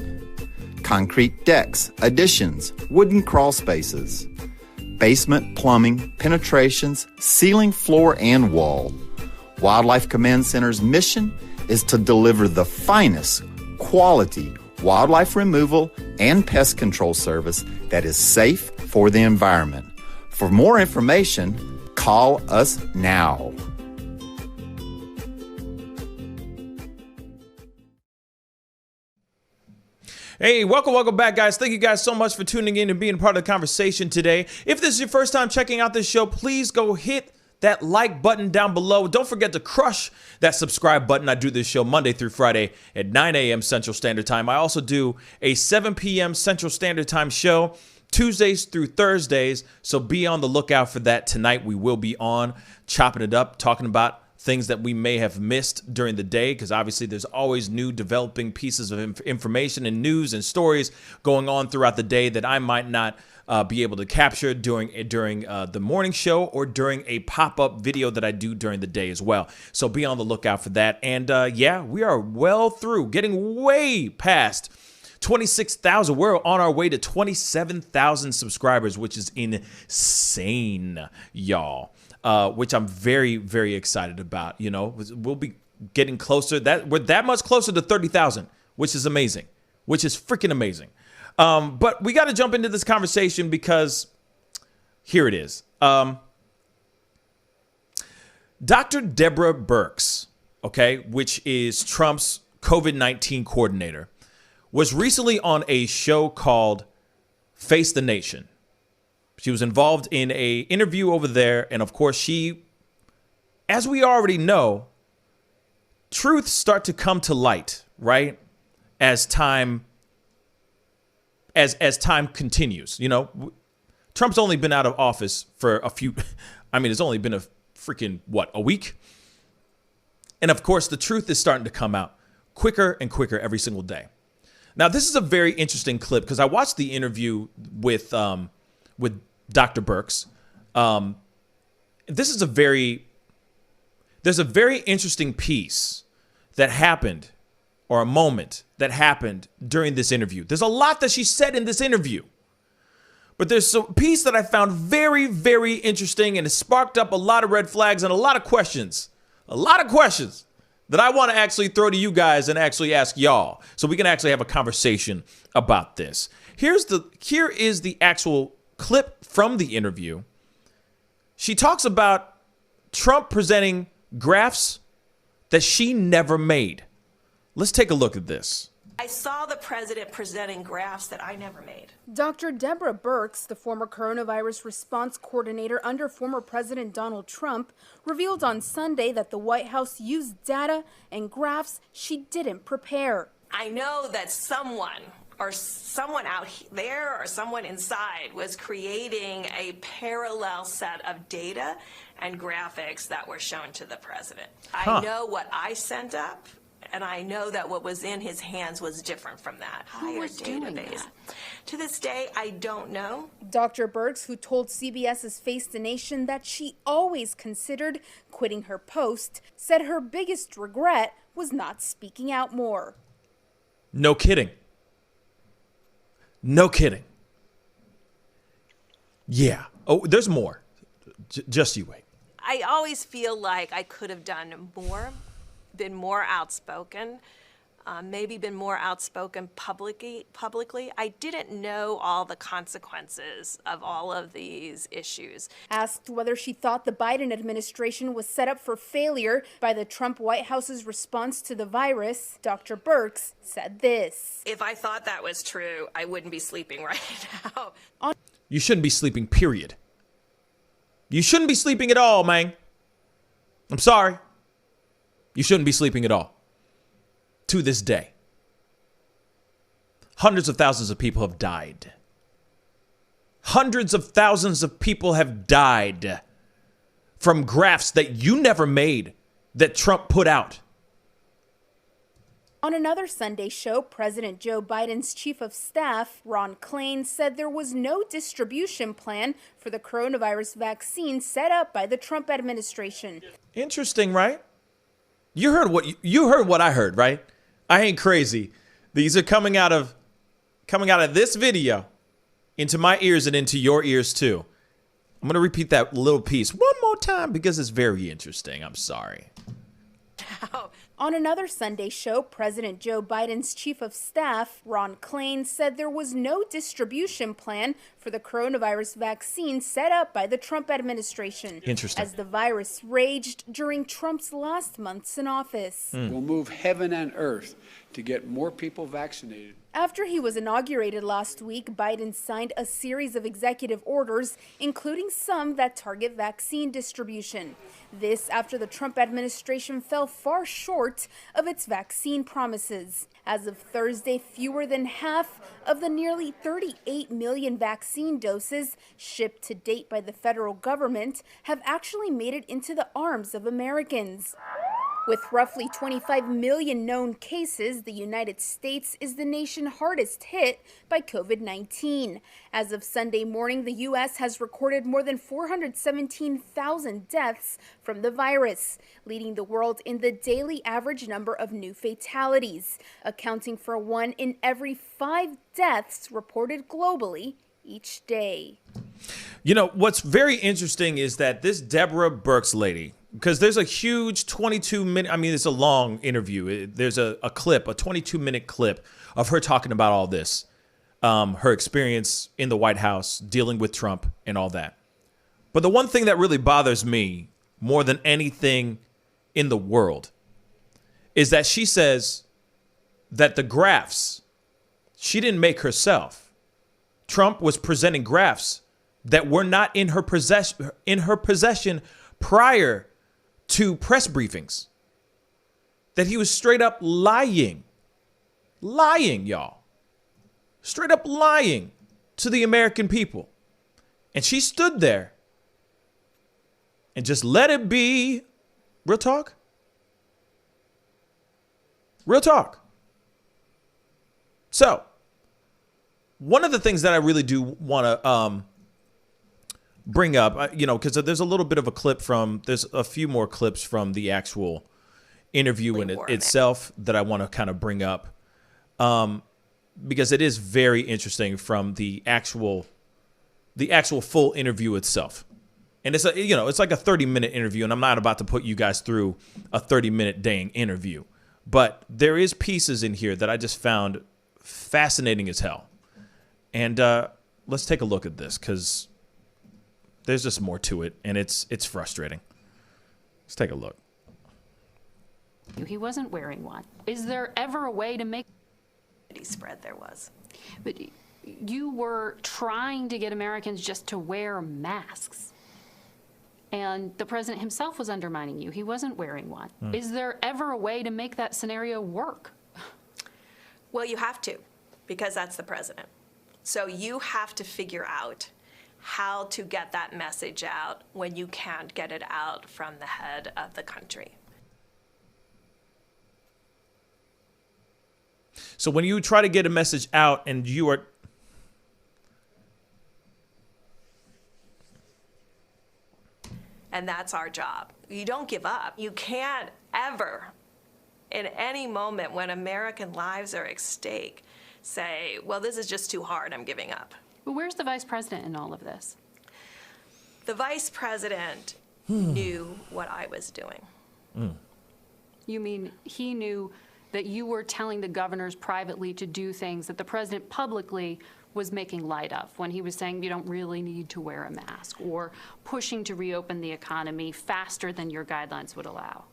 concrete decks, additions, wooden crawl spaces, basement plumbing, penetrations, ceiling, floor, and wall. Wildlife Command Center's mission is to deliver the finest quality wildlife removal and pest control service that is safe for the environment. For more information, call us now. Hey, welcome back, guys. Thank you guys so much for tuning in and being part of the conversation today. If this is your first time checking out this show, please go hit that like button down below. Don't forget to crush that subscribe button. I do this show Monday through Friday at 9 a.m. Central Standard Time. I also do a 7 p.m. Central Standard Time show Tuesdays through Thursdays, so be on the lookout for that. Tonight we will be on chopping it up, talking about things that we may have missed during the day, because obviously there's always new developing pieces of information and news and stories going on throughout the day that I might not be able to capture during the morning show or during a pop-up video that I do during the day as well. So be on the lookout for that. And yeah, we are well through, getting way past 26,000. We're on our way to 27,000 subscribers, which is insane, y'all. Which I'm very, very excited about. You know, we'll be getting closer. We're that much closer to 30,000, which is amazing, which is freaking amazing. But we got to jump into this conversation because here it is. Dr. Deborah Birx, okay, which is Trump's COVID-19 coordinator, was recently on a show called Face the Nation. She was involved in an interview over there. And of course, she, as we already know, truths start to come to light, right? As time continues. You know, Trump's only been out of office for it's only been a freaking, a week? And of course, the truth is starting to come out quicker and quicker every single day. Now, this is a very interesting clip because I watched the interview with Dr. Birx. There's a very interesting piece that happened, or a moment that happened during this interview. There's a lot that she said in this interview, but there's a piece that I found very, very interesting, and it sparked up a lot of red flags and a lot of questions that I want to actually throw to you guys and actually ask y'all, so we can actually have a conversation about this. Here is the actual clip from the interview. She talks about Trump presenting graphs that she never made. Let's take a look at this. I saw the president presenting graphs that I never made. Dr. Deborah Birx, the former coronavirus response coordinator under former President Donald Trump, revealed on Sunday that the White House used data and graphs she didn't prepare. I know that someone out there or someone inside was creating a parallel set of data and graphics that were shown to the president. I know what I sent up, and I know that what was in his hands was different from that. Who was doing that? To this day, I don't know. Dr. Birx, who told CBS's Face the Nation that she always considered quitting her post, said her biggest regret was not speaking out more. No kidding. No kidding. Yeah. Oh, there's more. Just you wait. I always feel like I could have done more, been more outspoken, maybe been more outspoken publicly. I didn't know all the consequences of all of these issues. Asked whether she thought the Biden administration was set up for failure by the Trump White House's response to the virus, Dr. Birx said this. If I thought that was true, I wouldn't be sleeping right now. You shouldn't be sleeping, period. You shouldn't be sleeping at all, man. I'm sorry. You shouldn't be sleeping at all. To this day. Hundreds of thousands of people have died. Hundreds of thousands of people have died from graphs that you never made, that Trump put out. On another Sunday show, President Joe Biden's chief of staff, Ron Klain, said there was no distribution plan for the coronavirus vaccine set up by the Trump administration. Interesting, right? You heard what I heard, right? I ain't crazy. These are coming out of this video into my ears and into your ears too. I'm going to repeat that little piece one more time because it's very interesting. I'm sorry. On another Sunday show, President Joe Biden's chief of staff, Ron Klain, said there was no distribution plan for the coronavirus vaccine set up by the Trump administration. Interesting. As the virus raged during Trump's last months in office. We'll move heaven and earth to get more people vaccinated. After he was inaugurated last week, Biden signed a series of executive orders, including some that target vaccine distribution. This after the Trump administration fell far short of its vaccine promises. As of Thursday, fewer than half of the nearly 38 million vaccine doses shipped to date by the federal government have actually made it into the arms of Americans. With roughly 25 million known cases, the United States is the nation hardest hit by COVID-19. As of Sunday morning, the U.S. has recorded more than 417,000 deaths from the virus, leading the world in the daily average number of new fatalities, accounting for 1 in every 5 deaths reported globally each day. You know, what's very interesting is that this Deborah Birx lady, because there's a huge 22-minute, I mean, it's a long interview. There's a clip, a 22-minute clip of her talking about all this, her experience in the White House, dealing with Trump and all that. But the one thing that really bothers me more than anything in the world is that she says that the graphs she didn't make herself. Trump was presenting graphs that were not in her possession prior to press briefings. That he was straight up lying, y'all. Straight up lying to the American people. And she stood there and just let it be. Real talk. Real talk. So, one of the things that I really do want to bring up, you know, because there's a little bit of a clip there's a few more clips from the actual interview in itself that I want to kind of bring up, because it is very interesting from the actual full interview itself. And it's it's like a 30-minute interview, and I'm not about to put you guys through a 30-minute dang interview, but there is pieces in here that I just found fascinating as hell. And let's take a look at this, because there's just more to it, and it's frustrating. Let's take a look. He wasn't wearing one. Is there ever a way to make... spread there was. But you were trying to get Americans just to wear masks. And the president himself was undermining you. He wasn't wearing one. Is there ever a way to make that scenario work? Well, you have to, because that's the president. So you have to figure out how to get that message out when you can't get it out from the head of the country. So when you try to get a message out and you are... And that's our job. You don't give up. You can't ever, in any moment when American lives are at stake, say, well, this is just too hard, I'm giving up. But where's the vice president in all of this? The vice president knew what I was doing. You mean he knew that you were telling the governors privately to do things that the president publicly was making light of when he was saying you don't really need to wear a mask, or pushing to reopen the economy faster than your guidelines would allow?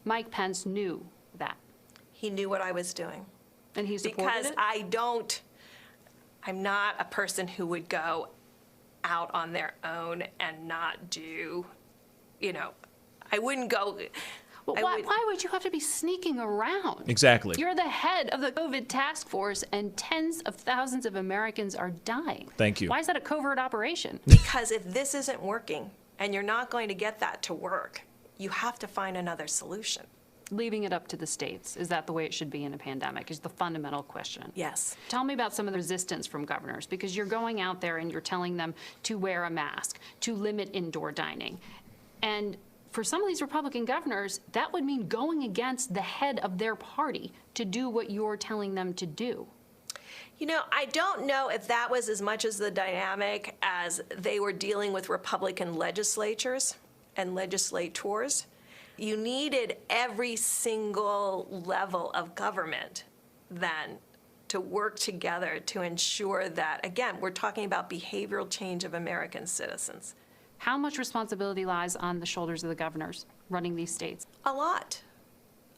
Mike Pence knew that. He knew what I was doing. And he supported because it? I'm not a person who would go out on their own and not do, I wouldn't go. Well, why would you have to be sneaking around? Exactly. You're the head of the COVID task force, and tens of thousands of Americans are dying. Thank you. Why is that a covert operation? Because if this isn't working and you're not going to get that to work, you have to find another solution. Leaving it up to the states, is that the way it should be in a pandemic, is the fundamental question. Yes. Tell me about some of the resistance from governors, because you're going out there and you're telling them to wear a mask, to limit indoor dining. And for some of these Republican governors, that would mean going against the head of their party to do what you're telling them to do. I don't know if that was as much as the dynamic as they were dealing with Republican legislatures and legislators. You needed every single level of government then to work together to ensure that, again, we're talking about behavioral change of American citizens. How much responsibility lies on the shoulders of the governors running these states? A lot.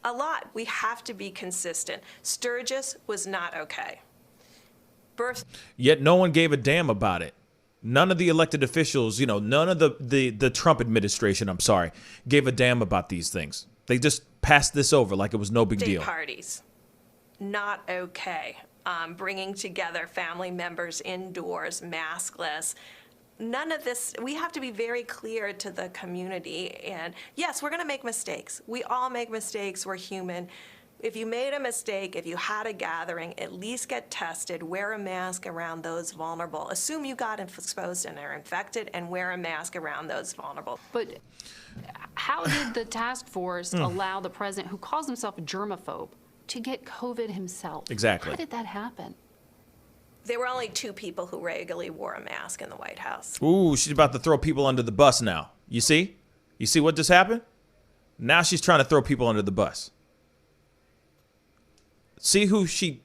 A lot. We have to be consistent. Sturgis was not okay. Yet no one gave a damn about it. None of the elected officials, none of the Trump administration, gave a damn about these things. They just passed this over like it was no big deal. State parties, not okay. Bringing together family members indoors, maskless. None of this, we have to be very clear to the community. And yes, we're going to make mistakes. We all make mistakes. We're human. If you made a mistake, if you had a gathering, at least get tested, wear a mask around those vulnerable. Assume you got exposed and are infected, and wear a mask around those vulnerable. But how did the task force allow the president, who calls himself a germaphobe, to get COVID himself? Exactly. How did that happen? There were only 2 people who regularly wore a mask in the White House. Ooh, she's about to throw people under the bus now. You see? You see what just happened? Now she's trying to throw people under the bus. See who she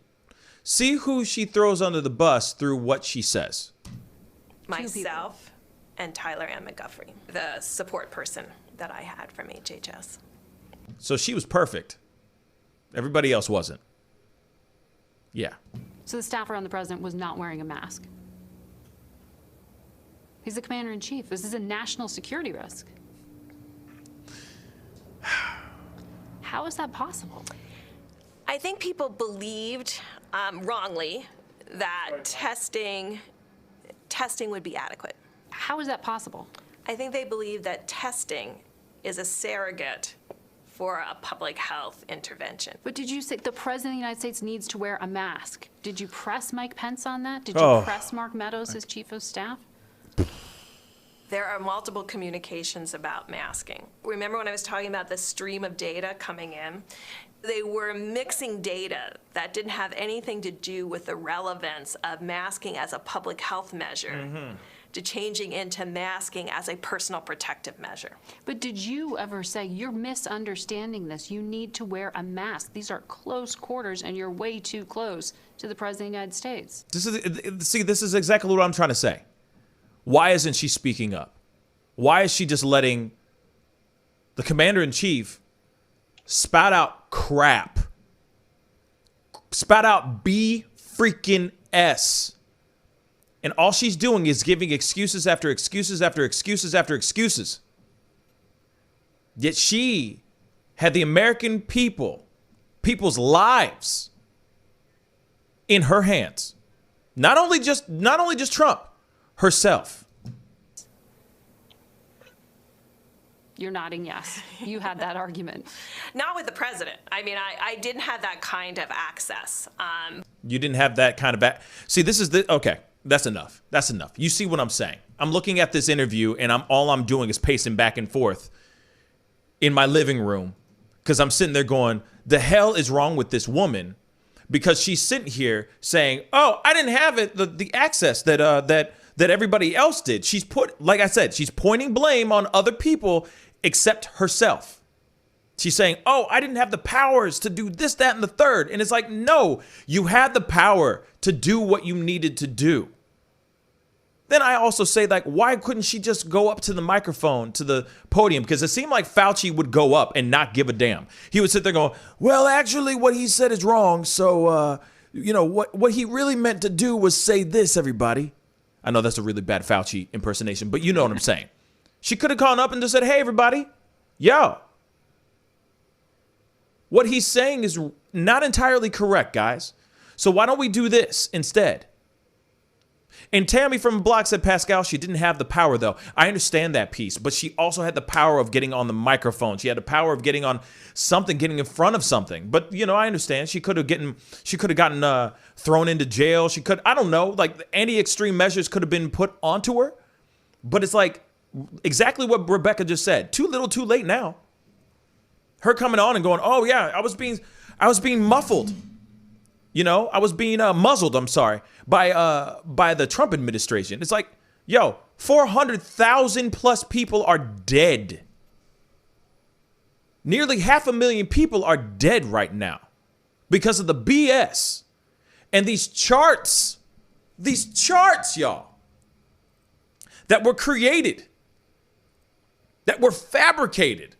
throws under the bus through what she says. Myself and Tyler Ann McGuffrey, the support person that I had from HHS. So she was perfect. Everybody else wasn't. Yeah. So the staff around the president was not wearing a mask. He's the commander-in-chief. This is a national security risk. How is that possible? I think people believed, wrongly, that testing would be adequate. How is that possible? I think they believe that testing is a surrogate for a public health intervention. But did you say the president of the United States needs to wear a mask? Did you press Mike Pence on that? Did you press Mark Meadows, his chief of staff? There are multiple communications about masking. Remember when I was talking about the stream of data coming in? They were mixing data that didn't have anything to do with the relevance of masking as a public health measure to changing into masking as a personal protective measure. But did you ever say, you're misunderstanding this, you need to wear a mask? These are close quarters and you're way too close to the President of the United States. This is exactly what I'm trying to say. Why isn't she speaking up? Why is she just letting the commander-in-chief spout out crap spout out B freaking S. And all she's doing is giving excuses after excuses after excuses after excuses. Yet she had the American people's lives in her hands. Not only just Trump, herself. You're nodding yes. You had that argument. Not with the president. I mean, I didn't have that kind of access. You didn't have that kind of See, this is okay. That's enough. That's enough. You see what I'm saying? I'm looking at this interview and all I'm doing is pacing back and forth in my living room because I'm sitting there going, the hell is wrong with this woman? Because she's sitting here saying, "Oh, I didn't have it the access that everybody else did." She's like I said, she's pointing blame on other people except herself. She's saying, "Oh, I didn't have the powers to do this, that, and the third." And it's like, no, you had the power to do what you needed to do. Then I also say, like, why couldn't she just go up to the microphone, to the podium? Because it seemed like Fauci would go up and not give a damn. He would sit there going, well, actually, what he said is wrong. So, what he really meant to do was say this, everybody. I know that's a really bad Fauci impersonation, but you know what I'm saying. She could have gone up and just said, hey, everybody, yo. What he's saying is not entirely correct, guys. So why don't we do this instead? And Tammy from the block said, Pascal, she didn't have the power, though. I understand that piece, but she also had the power of getting on the microphone. She had the power of getting on something, getting in front of something. But, I understand. She could have gotten thrown into jail. I don't know, like any extreme measures could have been put onto her. But it's like exactly what Rebecca just said. Too little, too late now. Her coming on and going, oh, yeah, I was being muffled. I was being muzzled, I'm sorry, by the Trump administration. It's like, 400,000 plus people are dead. Nearly 500,000 people are dead right now because of the BS. And these charts, y'all, that were created, that were fabricated,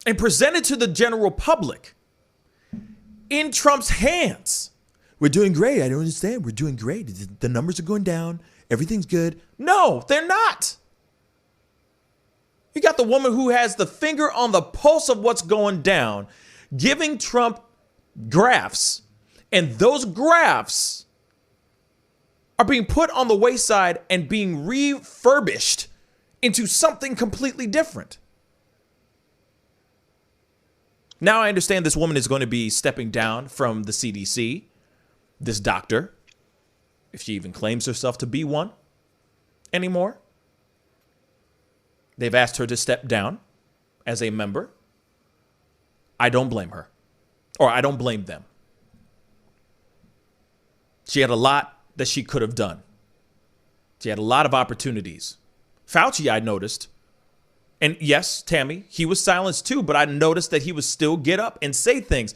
and presented to the general public in Trump's hands. We're doing great. I don't understand. We're doing great. The numbers are going down. Everything's good. No, they're not. You got the woman who has the finger on the pulse of what's going down, giving Trump graphs, and those graphs are being put on the wayside and being refurbished into something completely different. Now I understand this woman is going to be stepping down from the CDC, this doctor, if she even claims herself to be one anymore. They've asked her to step down as a member. I don't blame her, or I don't blame them. She had a lot that she could have done. She had a lot of opportunities. Fauci, I noticed. And yes, Tammy, he was silenced too, but I noticed that he would still get up and say things.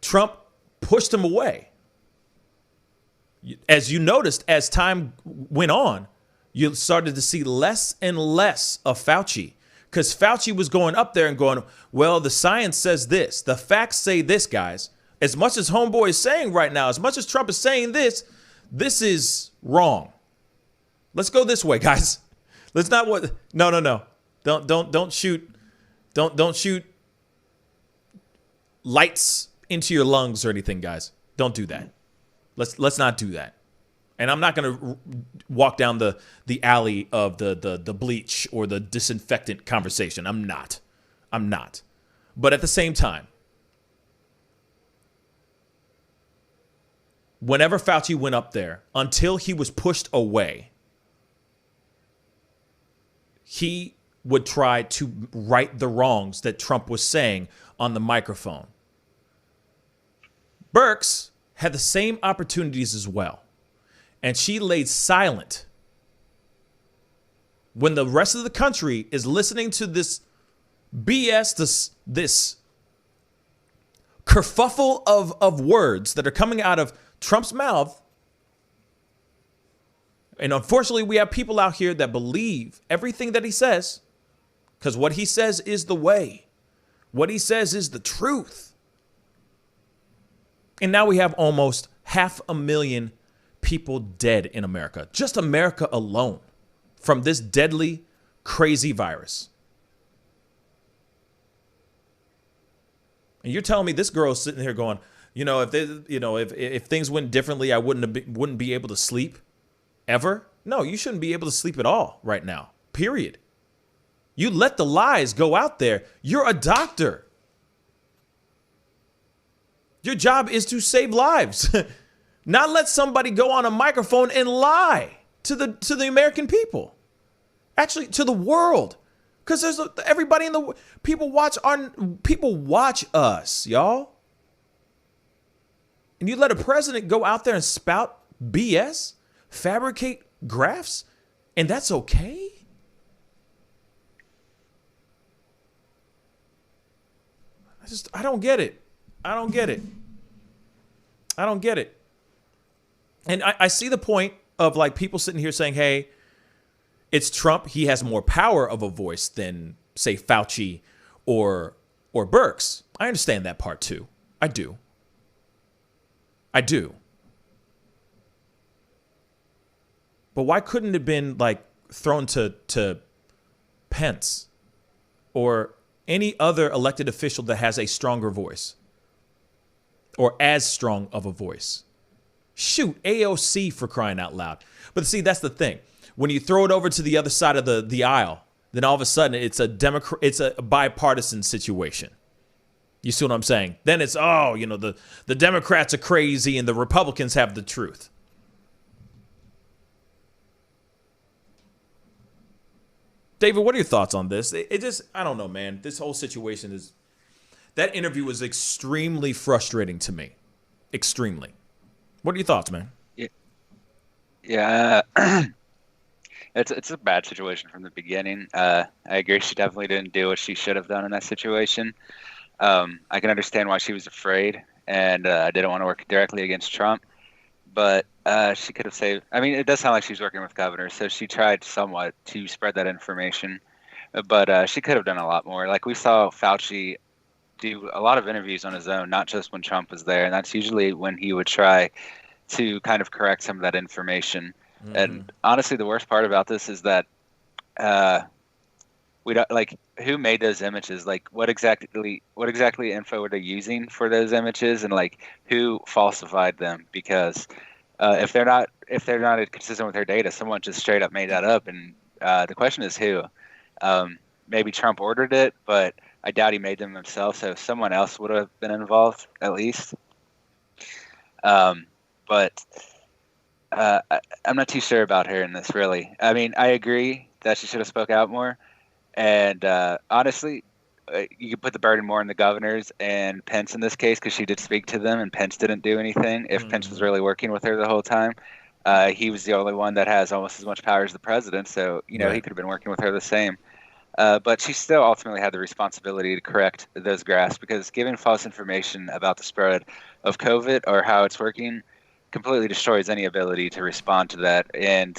Trump pushed him away. As you noticed, as time went on, you started to see less and less of Fauci, because Fauci was going up there and going, well, the science says this. The facts say this, guys. As much as Homeboy is saying right now, as much as Trump is saying this is wrong. Let's go this way, guys. Let's not No. Don't shoot lights into your lungs or anything, guys. Don't do that. Let's not do that. And I'm not going to walk down the alley of the bleach or the disinfectant conversation. I'm not. But at the same time, whenever Fauci went up there, until he was pushed away, he would try to right the wrongs that Trump was saying on the microphone. Birx had the same opportunities as well. And she laid silent when the rest of the country is listening to this BS, this kerfuffle of words that are coming out of Trump's mouth. And unfortunately, we have people out here that believe everything that he says, because what he says is the way. What he says is the truth. And now we have almost 500,000 people dead in America. Just America alone from this deadly, crazy virus. And you're telling me this girl's sitting here going, if things went differently, I wouldn't be able to sleep ever? No, you shouldn't be able to sleep at all right now. Period. You let the lies go out there. You're a doctor. Your job is to save lives. Not let somebody go on a microphone and lie to the American people. Actually, to the world. Because there's everybody in the people watch us, y'all. And you let a president go out there and spout BS, fabricate graphs, and that's okay? I don't get it. I don't get it. And I see the point of like people sitting here saying, hey, it's Trump. He has more power of a voice than, say, Fauci or Birx. I understand that part too. I do. But why couldn't it have been like thrown to Pence or any other elected official that has a stronger voice or as strong of a voice? Shoot, AOC, for crying out loud. But see, that's the thing. When you throw it over to the other side of the aisle, then all of a sudden it's a bipartisan situation. You see what I'm saying? Then it's, the Democrats are crazy and the Republicans have the truth. David, what are your thoughts on this? It just, I don't know, man. This whole situation that interview was extremely frustrating to me. Extremely. What are your thoughts, man? Yeah. It's a bad situation from the beginning. I agree. She definitely didn't do what she should have done in that situation. I can understand why she was afraid and didn't want to work directly against Trump. But she could have saved. I mean, it does sound like she's working with governors, so she tried somewhat to spread that information. But she could have done a lot more. Like we saw Fauci do a lot of interviews on his own, not just when Trump was there. And that's usually when he would try to kind of correct some of that information. Mm-hmm. And honestly, the worst part about this is that we don't like who made those images, like what exactly info were they using for those images, and like who falsified them? Because if they're not consistent with their data, someone just straight up made that up. And the question is who. Maybe Trump ordered it, but I doubt he made them himself. So someone else would have been involved at least. But I'm not too sure about her in this, really. I mean, I agree that she should have spoke out more. And honestly, you could put the burden more on the governors and Pence in this case, because she did speak to them and Pence didn't do anything. If Pence was really working with her the whole time, he was the only one that has almost as much power as the president. So, he could have been working with her the same. But she still ultimately had the responsibility to correct those graphs, because giving false information about the spread of COVID or how it's working completely destroys any ability to respond to that. And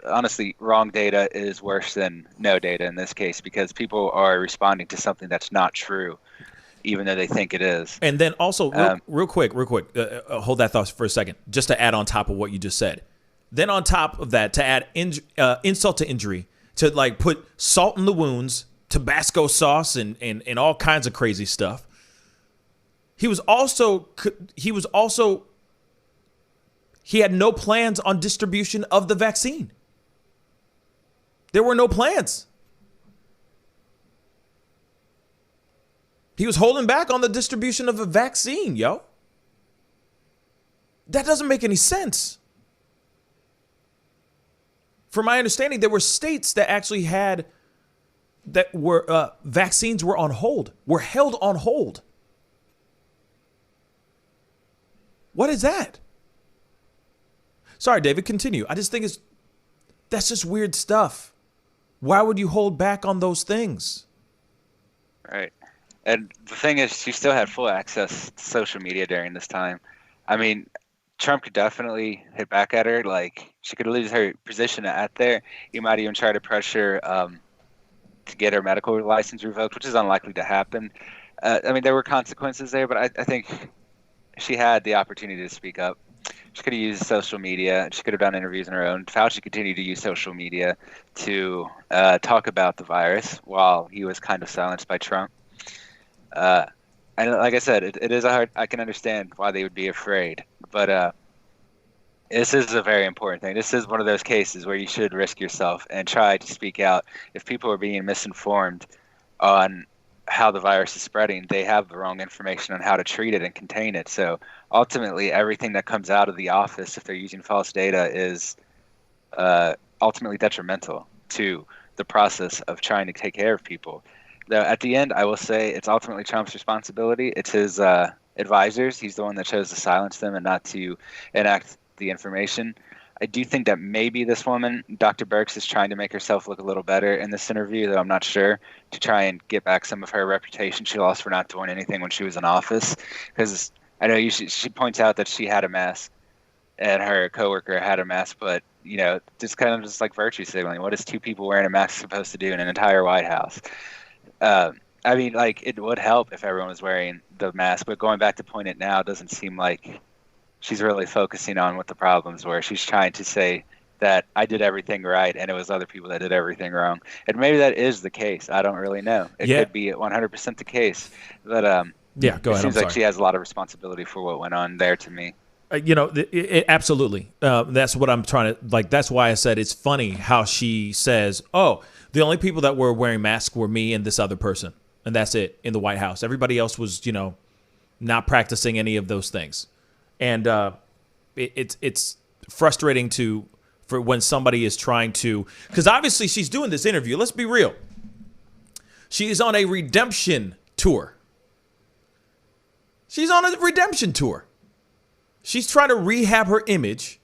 honestly, wrong data is worse than no data in this case, because people are responding to something that's not true, even though they think it is. And then also, real quick, hold that thought for a second, just to add on top of what you just said. Then on top of that, to add insult to injury, to like put salt in the wounds, Tabasco sauce, and all kinds of crazy stuff. He had no plans on distribution of the vaccine. There were no plans. He was holding back on the distribution of a vaccine, yo. That doesn't make any sense. From my understanding, there were states that actually vaccines were on hold, were held on hold. What is that? Sorry, David, continue. I just think that's just weird stuff. Why would you hold back on those things? Right. And the thing is, she still had full access to social media during this time. I mean, Trump could definitely hit back at her. Like, she could lose her position out there. He might even try to pressure to get her medical license revoked, which is unlikely to happen. I mean, there were consequences there, but I think she had the opportunity to speak up. She could have used social media. She could have done interviews on her own. Fauci continued to use social media to talk about the virus while he was kind of silenced by Trump. And like I said, it is a hard. I can understand why they would be afraid, but this is a very important thing. This is one of those cases where you should risk yourself and try to speak out. If people are being misinformed on how the virus is spreading, they have the wrong information on how to treat it and contain it. So ultimately, everything that comes out of the office, if they're using false data, is ultimately detrimental to the process of trying to take care of people. Though at the end, I will say it's ultimately Trump's responsibility. It's his advisors. He's the one that chose to silence them and not to enact the information. I do think that maybe this woman, Dr. Birx, is trying to make herself look a little better in this interview, though I'm not sure, to try and get back some of her reputation she lost for not doing anything when she was in office. Because I know she points out that she had a mask and her coworker had a mask, but, you know, just kind of just like virtue signaling. What is two people wearing a mask supposed to do in an entire White House? I mean, like, it would help if everyone was wearing the mask, but going back to point it now doesn't seem like she's really focusing on what the problems were. She's trying to say that I did everything right and it was other people that did everything wrong. And maybe that is the case. I don't really know. It could be 100% the case. But yeah, go ahead. It seems like she has a lot of responsibility for what went on there to me. You know, absolutely. That's what I'm trying to, like, that's why I said it's funny how she says, oh, the only people that were wearing masks were me and this other person. And that's it in the White House. Everybody else was, you know, not practicing any of those things. And it's frustrating for when somebody is trying to, because obviously she's doing this interview. Let's be real. She is on a redemption tour. She's on a redemption tour. She's trying to rehab her image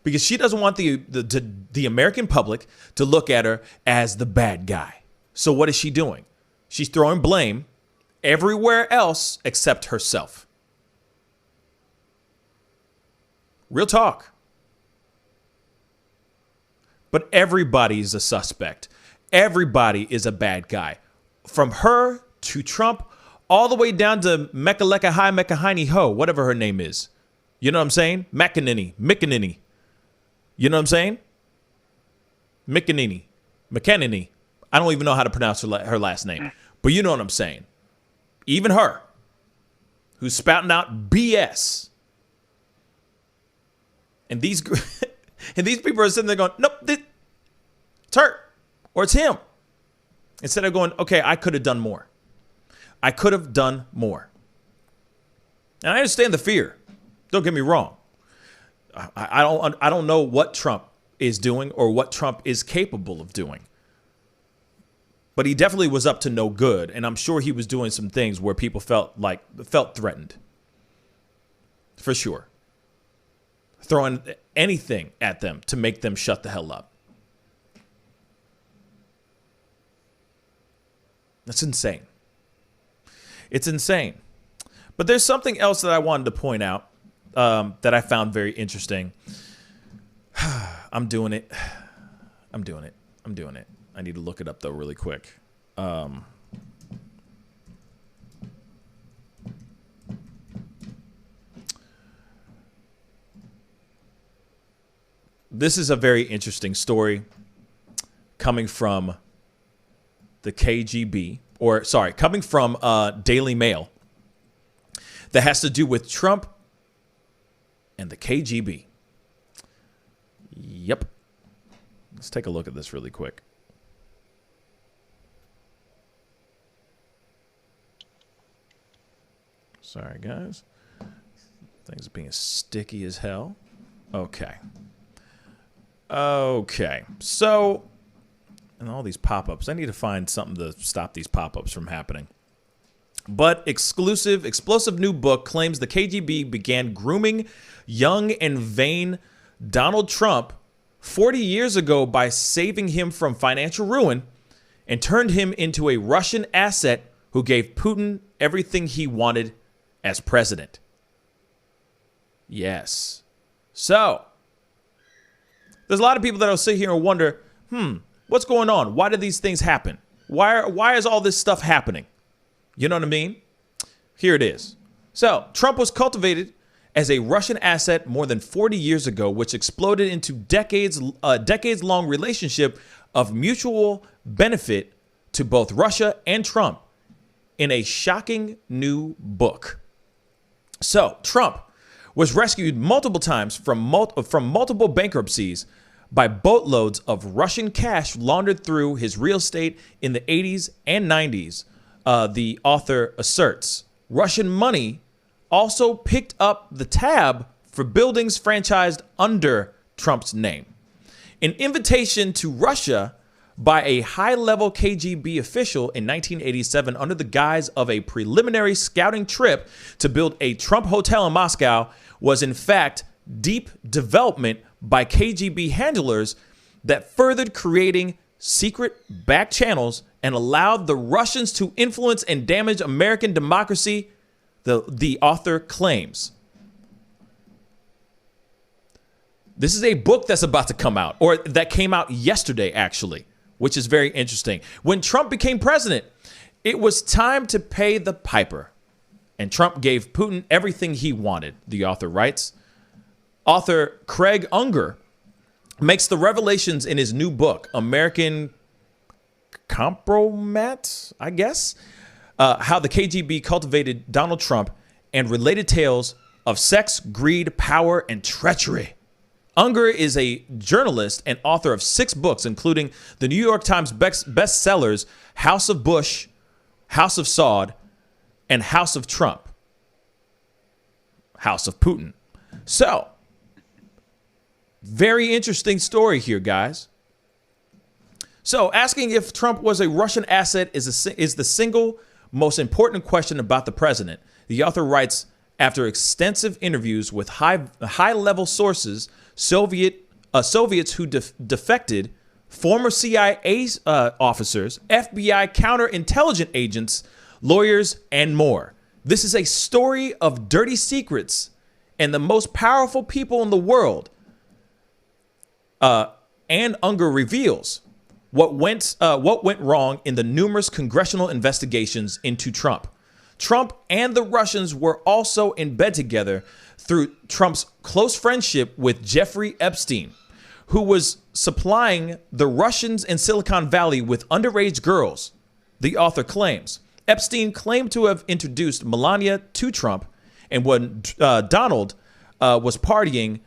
because she doesn't want the American public to look at her as the bad guy. So what is she doing? She's throwing blame everywhere else except herself. Real talk. But everybody's a suspect. Everybody is a bad guy. From her to Trump, all the way down to Mekaleka Hi Mekahini Ho, whatever her name is. You know what I'm saying? McEnany. You know what I'm saying? McEnany. I don't even know how to pronounce her last name. But you know what I'm saying. Even her, who's spouting out BS. And these people are sitting there going, nope, it's her or it's him. Instead of going, okay, I could have done more. I could have done more. And I understand the fear. Don't get me wrong. I don't know what Trump is doing or what Trump is capable of doing. But he definitely was up to no good. And I'm sure he was doing some things where people felt threatened. For sure. Throwing anything at them to make them shut the hell up. That's insane. It's insane. But there's something else that I wanted to point out that I found very interesting. I'm doing it. I need to look it up, though, really quick. This is a very interesting story coming from the KGB, coming from Daily Mail, that has to do with Trump and the KGB. Yep. Let's take a look at this really quick. Sorry, guys. Things are being sticky as hell. Okay. So, and all these pop-ups. I need to find something to stop these pop-ups from happening. But explosive new book claims the KGB began grooming young and vain Donald Trump 40 years ago by saving him from financial ruin and turned him into a Russian asset who gave Putin everything he wanted as president. Yes. So, there's a lot of people that will sit here and wonder, what's going on? Why do these things happen? Why is all this stuff happening? You know what I mean? Here it is. So Trump was cultivated as a Russian asset more than 40 years ago, which exploded into decades-long relationship of mutual benefit to both Russia and Trump in a shocking new book. So Trump was rescued multiple times from multiple bankruptcies by boatloads of Russian cash laundered through his real estate in the 80s and 90s. The author asserts Russian money also picked up the tab for buildings franchised under Trump's name. An invitation to Russia by a high-level KGB official in 1987 under the guise of a preliminary scouting trip to build a Trump hotel in Moscow was in fact deep development by KGB handlers that furthered creating secret back channels and allowed the Russians to influence and damage American democracy, the author claims. This is a book that's about to come out, or that came out yesterday, actually, which is very interesting. When Trump became president, it was time to pay the piper. And Trump gave Putin everything he wanted, the author writes. Author Craig Unger makes the revelations in his new book, American Compromat, I guess, how the KGB cultivated Donald Trump and related tales of sex, greed, power, and treachery. Unger is a journalist and author of 6 books, including the New York Times bestsellers House of Bush, House of Saud, and House of Trump. House of Putin. So, very interesting story here, guys. So, asking if Trump was a Russian asset is the single most important question about the president. The author writes, after extensive interviews with high-level sources, Soviets who defected, former CIA officers, FBI counterintelligence agents, lawyers, and more. This is a story of dirty secrets and the most powerful people in the world. And Unger reveals what went wrong in the numerous congressional investigations into Trump. Trump and the Russians were also in bed together through Trump's close friendship with Jeffrey Epstein, who was supplying the Russians in Silicon Valley with underage girls, the author claims. Epstein claimed to have introduced Melania to Trump, and when Donald was partying,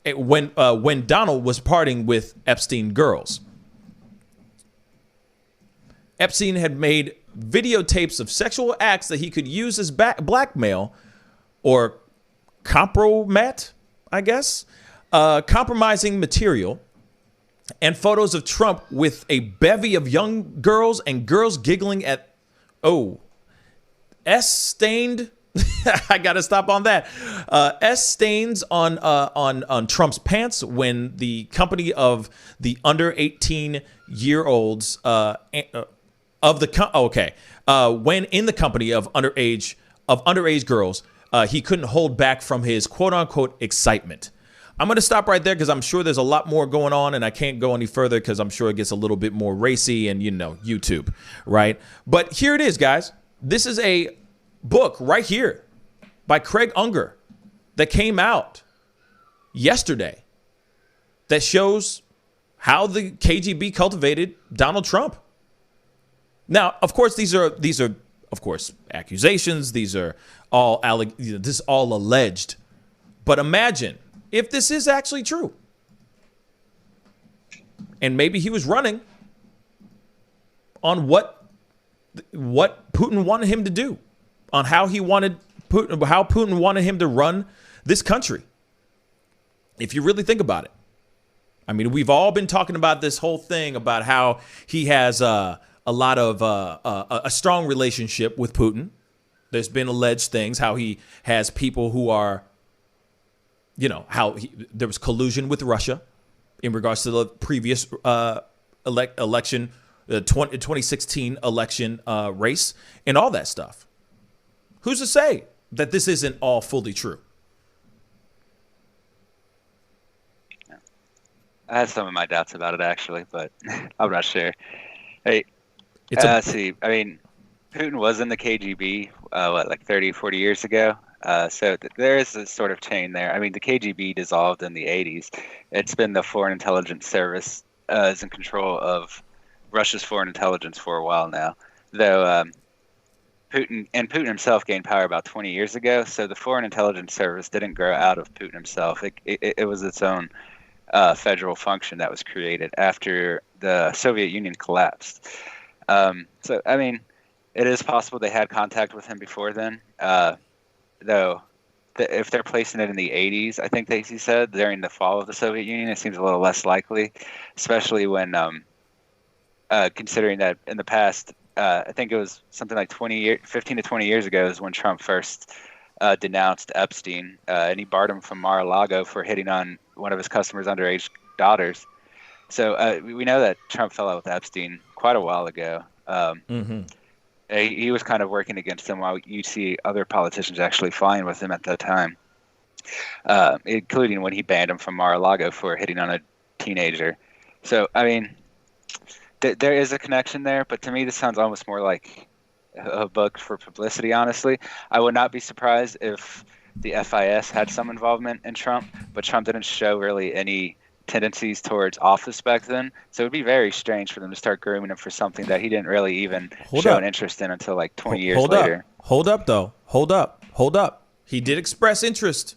when Donald was partying with Epstein girls. Epstein had made videotapes of sexual acts that he could use as blackmail or compromat, I guess, compromising material, and photos of Trump with a bevy of young girls and girls giggling at, S-stained. I got to stop on that. S-stains on Trump's pants when the company of the under 18-year-olds when in the company of underage girls, he couldn't hold back from his quote unquote excitement. I'm going to stop right there because I'm sure there's a lot more going on, and I can't go any further because I'm sure it gets a little bit more racy and, YouTube, right? But here it is, guys. This is a book right here by Craig Unger that came out yesterday that shows how the KGB cultivated Donald Trump. Now, of course, these are of course accusations. These are all this is all alleged. But imagine if this is actually true, and maybe he was running on what Putin wanted him to do, on how Putin wanted him to run this country. If you really think about it, I mean, we've all been talking about this whole thing about how he has a lot of a strong relationship with Putin. There's been alleged things, how he has people who are, there was collusion with Russia in regards to the previous election, the 2016 election race, and all that stuff. Who's to say that this isn't all fully true? I have some of my doubts about it, actually, but I'm not sure. Hey, let's see. I mean, Putin was in the KGB, like 30, 40 years ago. So there is a sort of chain there. I mean, the KGB dissolved in the 80s. It's been the Foreign Intelligence Service is in control of Russia's foreign intelligence for a while now. Though Putin himself gained power about 20 years ago, so the Foreign Intelligence Service didn't grow out of Putin himself. It was its own federal function that was created after the Soviet Union collapsed. So, I mean, it is possible they had contact with him before then, though if they're placing it in the 80s, I think he said, during the fall of the Soviet Union, it seems a little less likely, especially when considering that in the past, I think it was something like 15 to 20 years ago is when Trump first denounced Epstein, and he barred him from Mar-a-Lago for hitting on one of his customers' underage daughters. So we know that Trump fell out with Epstein quite a while ago. He was kind of working against him, while you see other politicians actually flying with him at that time, including when he banned him from Mar-a-Lago for hitting on a teenager. So, I mean, there is a connection there, but to me this sounds almost more like a book for publicity, honestly. I would not be surprised if the FIS had some involvement in Trump, but Trump didn't show really any tendencies towards office back then, so it would be very strange for them to start grooming him for something that he didn't really even show an interest in until like 20 years later. Hold up. He did express interest,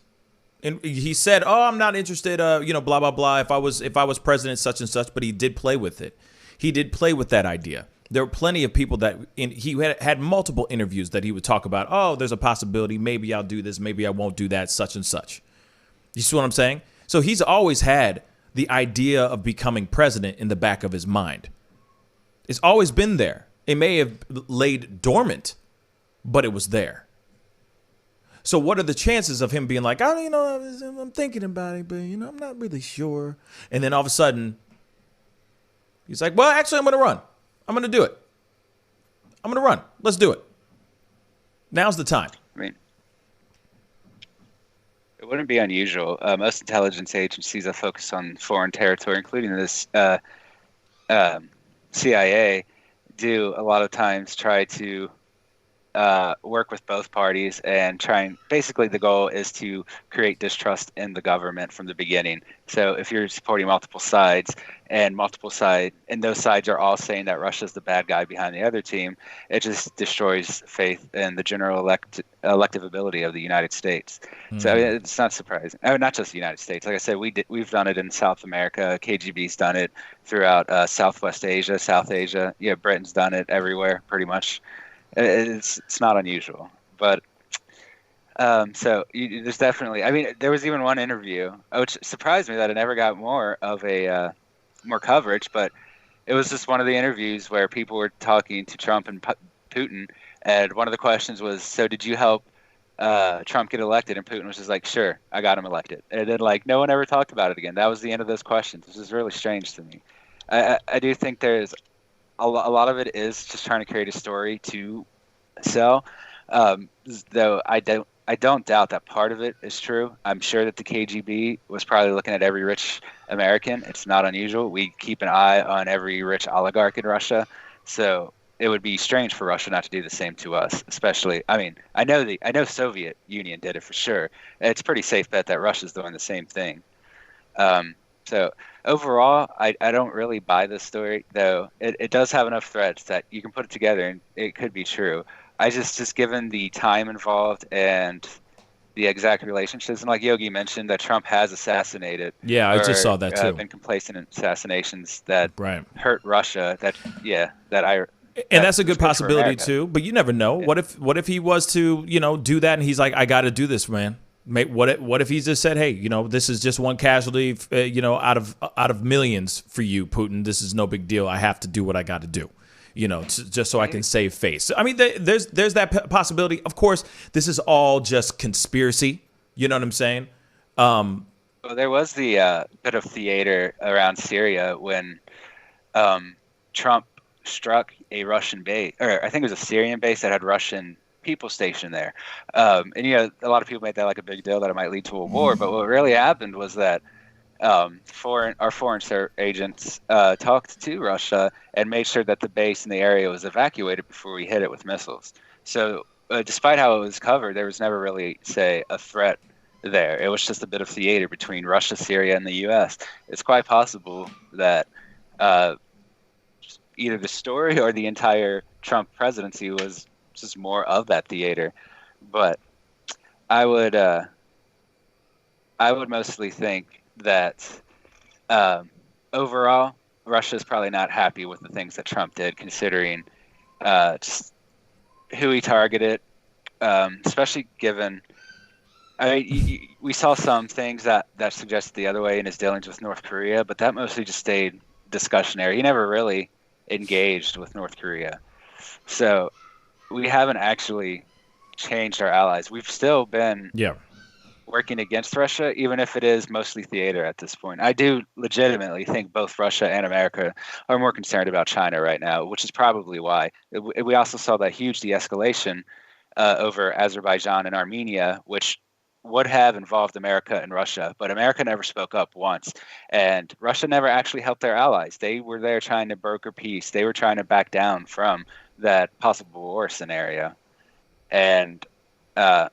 and he said, "Oh, I'm not interested. Blah blah blah. If I was president, such and such." But he did play with it. He did play with that idea. There were plenty of people that he had multiple interviews that he would talk about. Oh, there's a possibility. Maybe I'll do this. Maybe I won't do that. Such and such. You see what I'm saying? So he's always had the idea of becoming president in the back of his mind. It's always been there. It may have laid dormant, but it was there. So what are the chances of him being like, I'm thinking about it, but I'm not really sure. And then all of a sudden, he's like, well, actually, I'm going to run. I'm going to do it. I'm going to run. Let's do it. Now's the time. I mean, it wouldn't be unusual. Most intelligence agencies that focus on foreign territory, including this CIA, do a lot of times try to work with both parties and basically the goal is to create distrust in the government from the beginning. So if you're supporting multiple sides and those sides are all saying that Russia's the bad guy behind the other team, it just destroys faith in the general elective ability of the United States. So I mean, it's not surprising. Not just the United States. Like I said, we've done it in South America. KGB's done it throughout Southwest Asia, South Asia. Yeah, Britain's done it everywhere pretty much. It's not unusual, but there's definitely. I mean, there was even one interview which surprised me that it never got more of a more coverage. But it was just one of the interviews where people were talking to Trump and Putin, and one of the questions was, "So did you help Trump get elected?" And Putin was just like, "Sure, I got him elected." And then no one ever talked about it again. That was the end of those questions, which is really strange to me. I do think there's. A lot of it is just trying to create a story to sell, though I don't doubt that part of it is true. I'm sure that the KGB was probably looking at every rich American. It's not unusual. We keep an eye on every rich oligarch in Russia, so it would be strange for Russia not to do the same to us. Especially, I mean, I know Soviet Union did it for sure. It's a pretty safe bet that Russia's doing the same thing. So overall, I don't really buy this story, though it does have enough threads that you can put it together and it could be true. I just given the time involved and the exact relationships, and like Yogi mentioned, that Trump has assassinated. Yeah, I just saw that too. Been complacent in assassinations that hurt Russia. And that's a good possibility too. But you never know. Yeah. What if he was to do that, and he's like, I got to do this, man. What if he just said, hey, this is just one casualty, out of millions for you, Putin. This is no big deal. I have to do what I got to do, just so I can save face. I mean, there's that possibility. Of course, this is all just conspiracy. You know what I'm saying? Well, there was the bit of theater around Syria when Trump struck a Russian base, or I think it was a Syrian base that had Russian people stationed there. And a lot of people made that like a big deal that it might lead to a war, but what really happened was that our foreign agents talked to Russia and made sure that the base in the area was evacuated before we hit it with missiles. So despite how it was covered, there was never really, say, a threat there. It was just a bit of theater between Russia, Syria, and the U.S. It's quite possible that either the story or the entire Trump presidency was just more of that theater. But I would mostly think that overall, Russia is probably not happy with the things that Trump did, considering just who he targeted, especially given. We saw some things that suggested the other way in his dealings with North Korea, but that mostly just stayed discussionary. He never really engaged with North Korea. So we haven't actually changed our allies. We've still been working against Russia, even if it is mostly theater at this point. I do legitimately think both Russia and America are more concerned about China right now, which is probably why. We also saw that huge de-escalation over Azerbaijan and Armenia, which would have involved America and Russia, but America never spoke up once, and Russia never actually helped their allies. They were there trying to broker peace. They were trying to back down from that possible war scenario, and so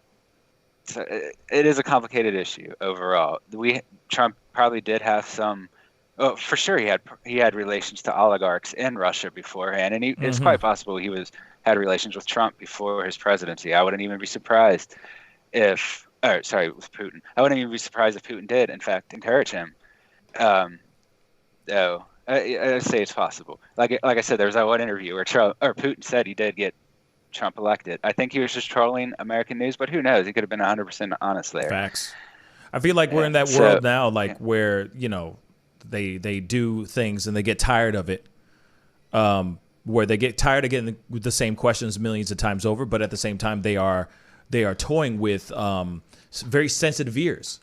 it is a complicated issue overall. Trump probably did have some. Oh, for sure, he had relations to oligarchs in Russia beforehand, and it's quite possible he had relations with Trump before his presidency. I wouldn't even be surprised with Putin. I wouldn't even be surprised if Putin did, in fact, encourage him. So I say it's possible. Like I said, there was that one interview where Putin said he did get Trump elected. I think he was just trolling American news, but who knows? He could have been 100% honest there. Facts. I feel like we're in that world now, where they do things and they get tired of it. Where they get tired of getting the same questions millions of times over, but at the same time they are toying with very sensitive ears.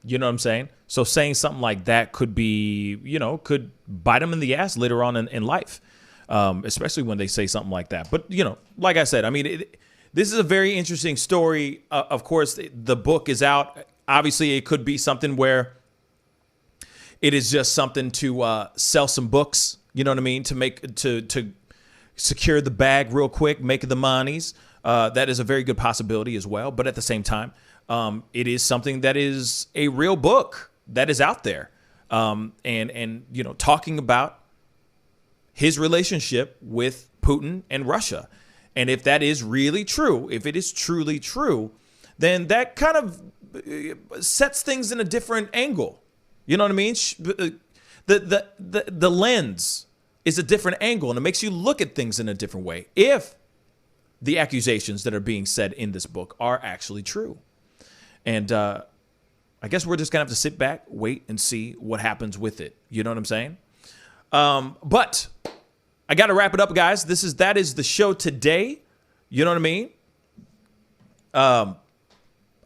You know what I'm saying? So saying something like that could be, could bite them in the ass later on in life, especially when they say something like that. But, like I said, I mean, this is a very interesting story. Of course, the book is out. Obviously, it could be something where it is just something to sell some books, you know what I mean, to secure the bag real quick, make the monies. That is a very good possibility as well. But at the same time, it is something that is a real book that is out there. And talking about his relationship with Putin and Russia. And if that is really true, if it is truly true, then that kind of sets things in a different angle. You know what I mean? The lens is a different angle, and it makes you look at things in a different way if the accusations that are being said in this book are actually true. And I guess we're just going to have to sit back, wait, and see what happens with it. You know what I'm saying? But I got to wrap it up, guys. That is the show today. You know what I mean?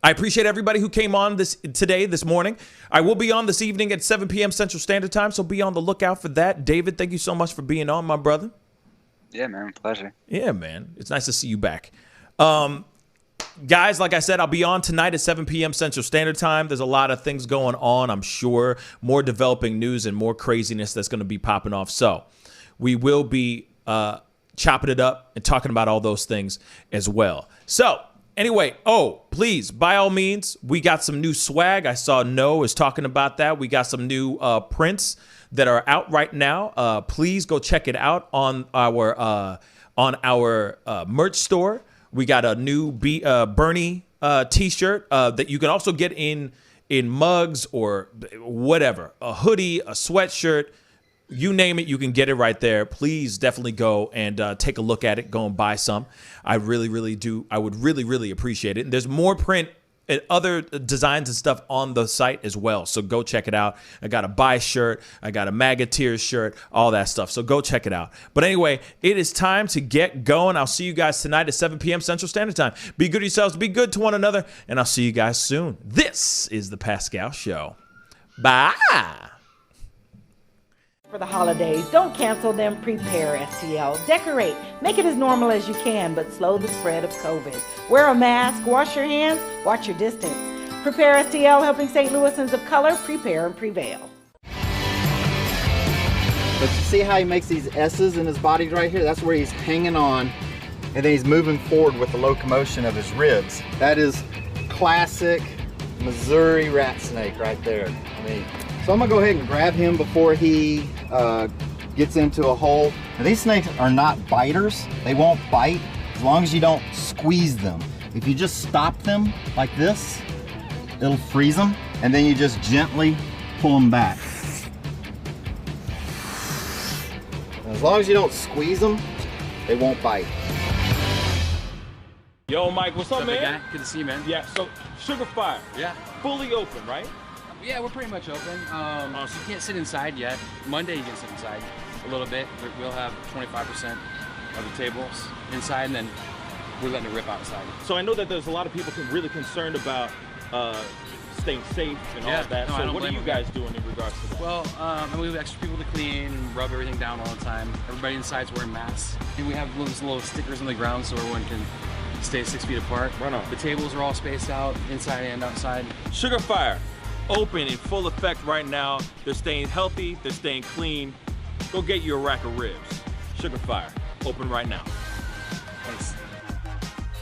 I appreciate everybody who came on this morning. I will be on this evening at 7 p.m. Central Standard Time, so be on the lookout for that. David, thank you so much for being on, my brother. Yeah, man. Pleasure. Yeah, man. It's nice to see you back. Guys, like I said, I'll be on tonight at 7 p.m. Central Standard Time. There's a lot of things going on, I'm sure. More developing news and more craziness that's going to be popping off. So we will be chopping it up and talking about all those things as well. So anyway, please, by all means, we got some new swag. I saw Noah is talking about that. We got some new prints that are out right now. Please go check it out on our merch store. We got a new Bernie t-shirt that you can also get in mugs or whatever, a hoodie, a sweatshirt, you name it, you can get it right there. Please definitely go and take a look at it. Go and buy some. I really, really do. I would really, really appreciate it. And there's more print and other designs and stuff on the site as well. So go check it out. I got a buy shirt. I got a MAGA Tears shirt, all that stuff. So go check it out. But anyway, it is time to get going. I'll see you guys tonight at 7 p.m. Central Standard Time. Be good to yourselves. Be good to one another. And I'll see you guys soon. This is The Pascal Show. Bye. For the holidays, don't cancel them, prepare STL. Decorate, make it as normal as you can, but slow the spread of COVID. Wear a mask, wash your hands, watch your distance. Prepare STL, helping St. Louisans of color prepare and prevail. But you see how he makes these S's in his body right here? That's where he's hanging on, and then he's moving forward with the locomotion of his ribs. That is classic Missouri rat snake right there. So I'm gonna go ahead and grab him before he gets into a hole. Now, these snakes are not biters. They won't bite as long as you don't squeeze them. If you just stop them like this, it'll freeze them, and then you just gently pull them back. As long as you don't squeeze them, they won't bite. Yo, Mike, what's up, man? Guy? Good to see you, man. Yeah, so Sugar Fire. Yeah. Fully open, right? Yeah, we're pretty much open. So you can't sit inside yet. Monday you can sit inside a little bit. We'll have 25% of the tables inside, and then we're letting it rip outside. So I know that there's a lot of people really concerned about staying safe and all that. No, so what are you guys doing in regards to that? Well, we have extra people to clean and rub everything down all the time. Everybody inside's wearing masks. And we have little stickers on the ground so everyone can stay 6 feet apart. Right on. The tables are all spaced out, inside and outside. Sugar Fire, open in full effect right now. They're staying healthy, they're staying clean. Go get you a rack of ribs. Sugar Fire, open right now. Thanks.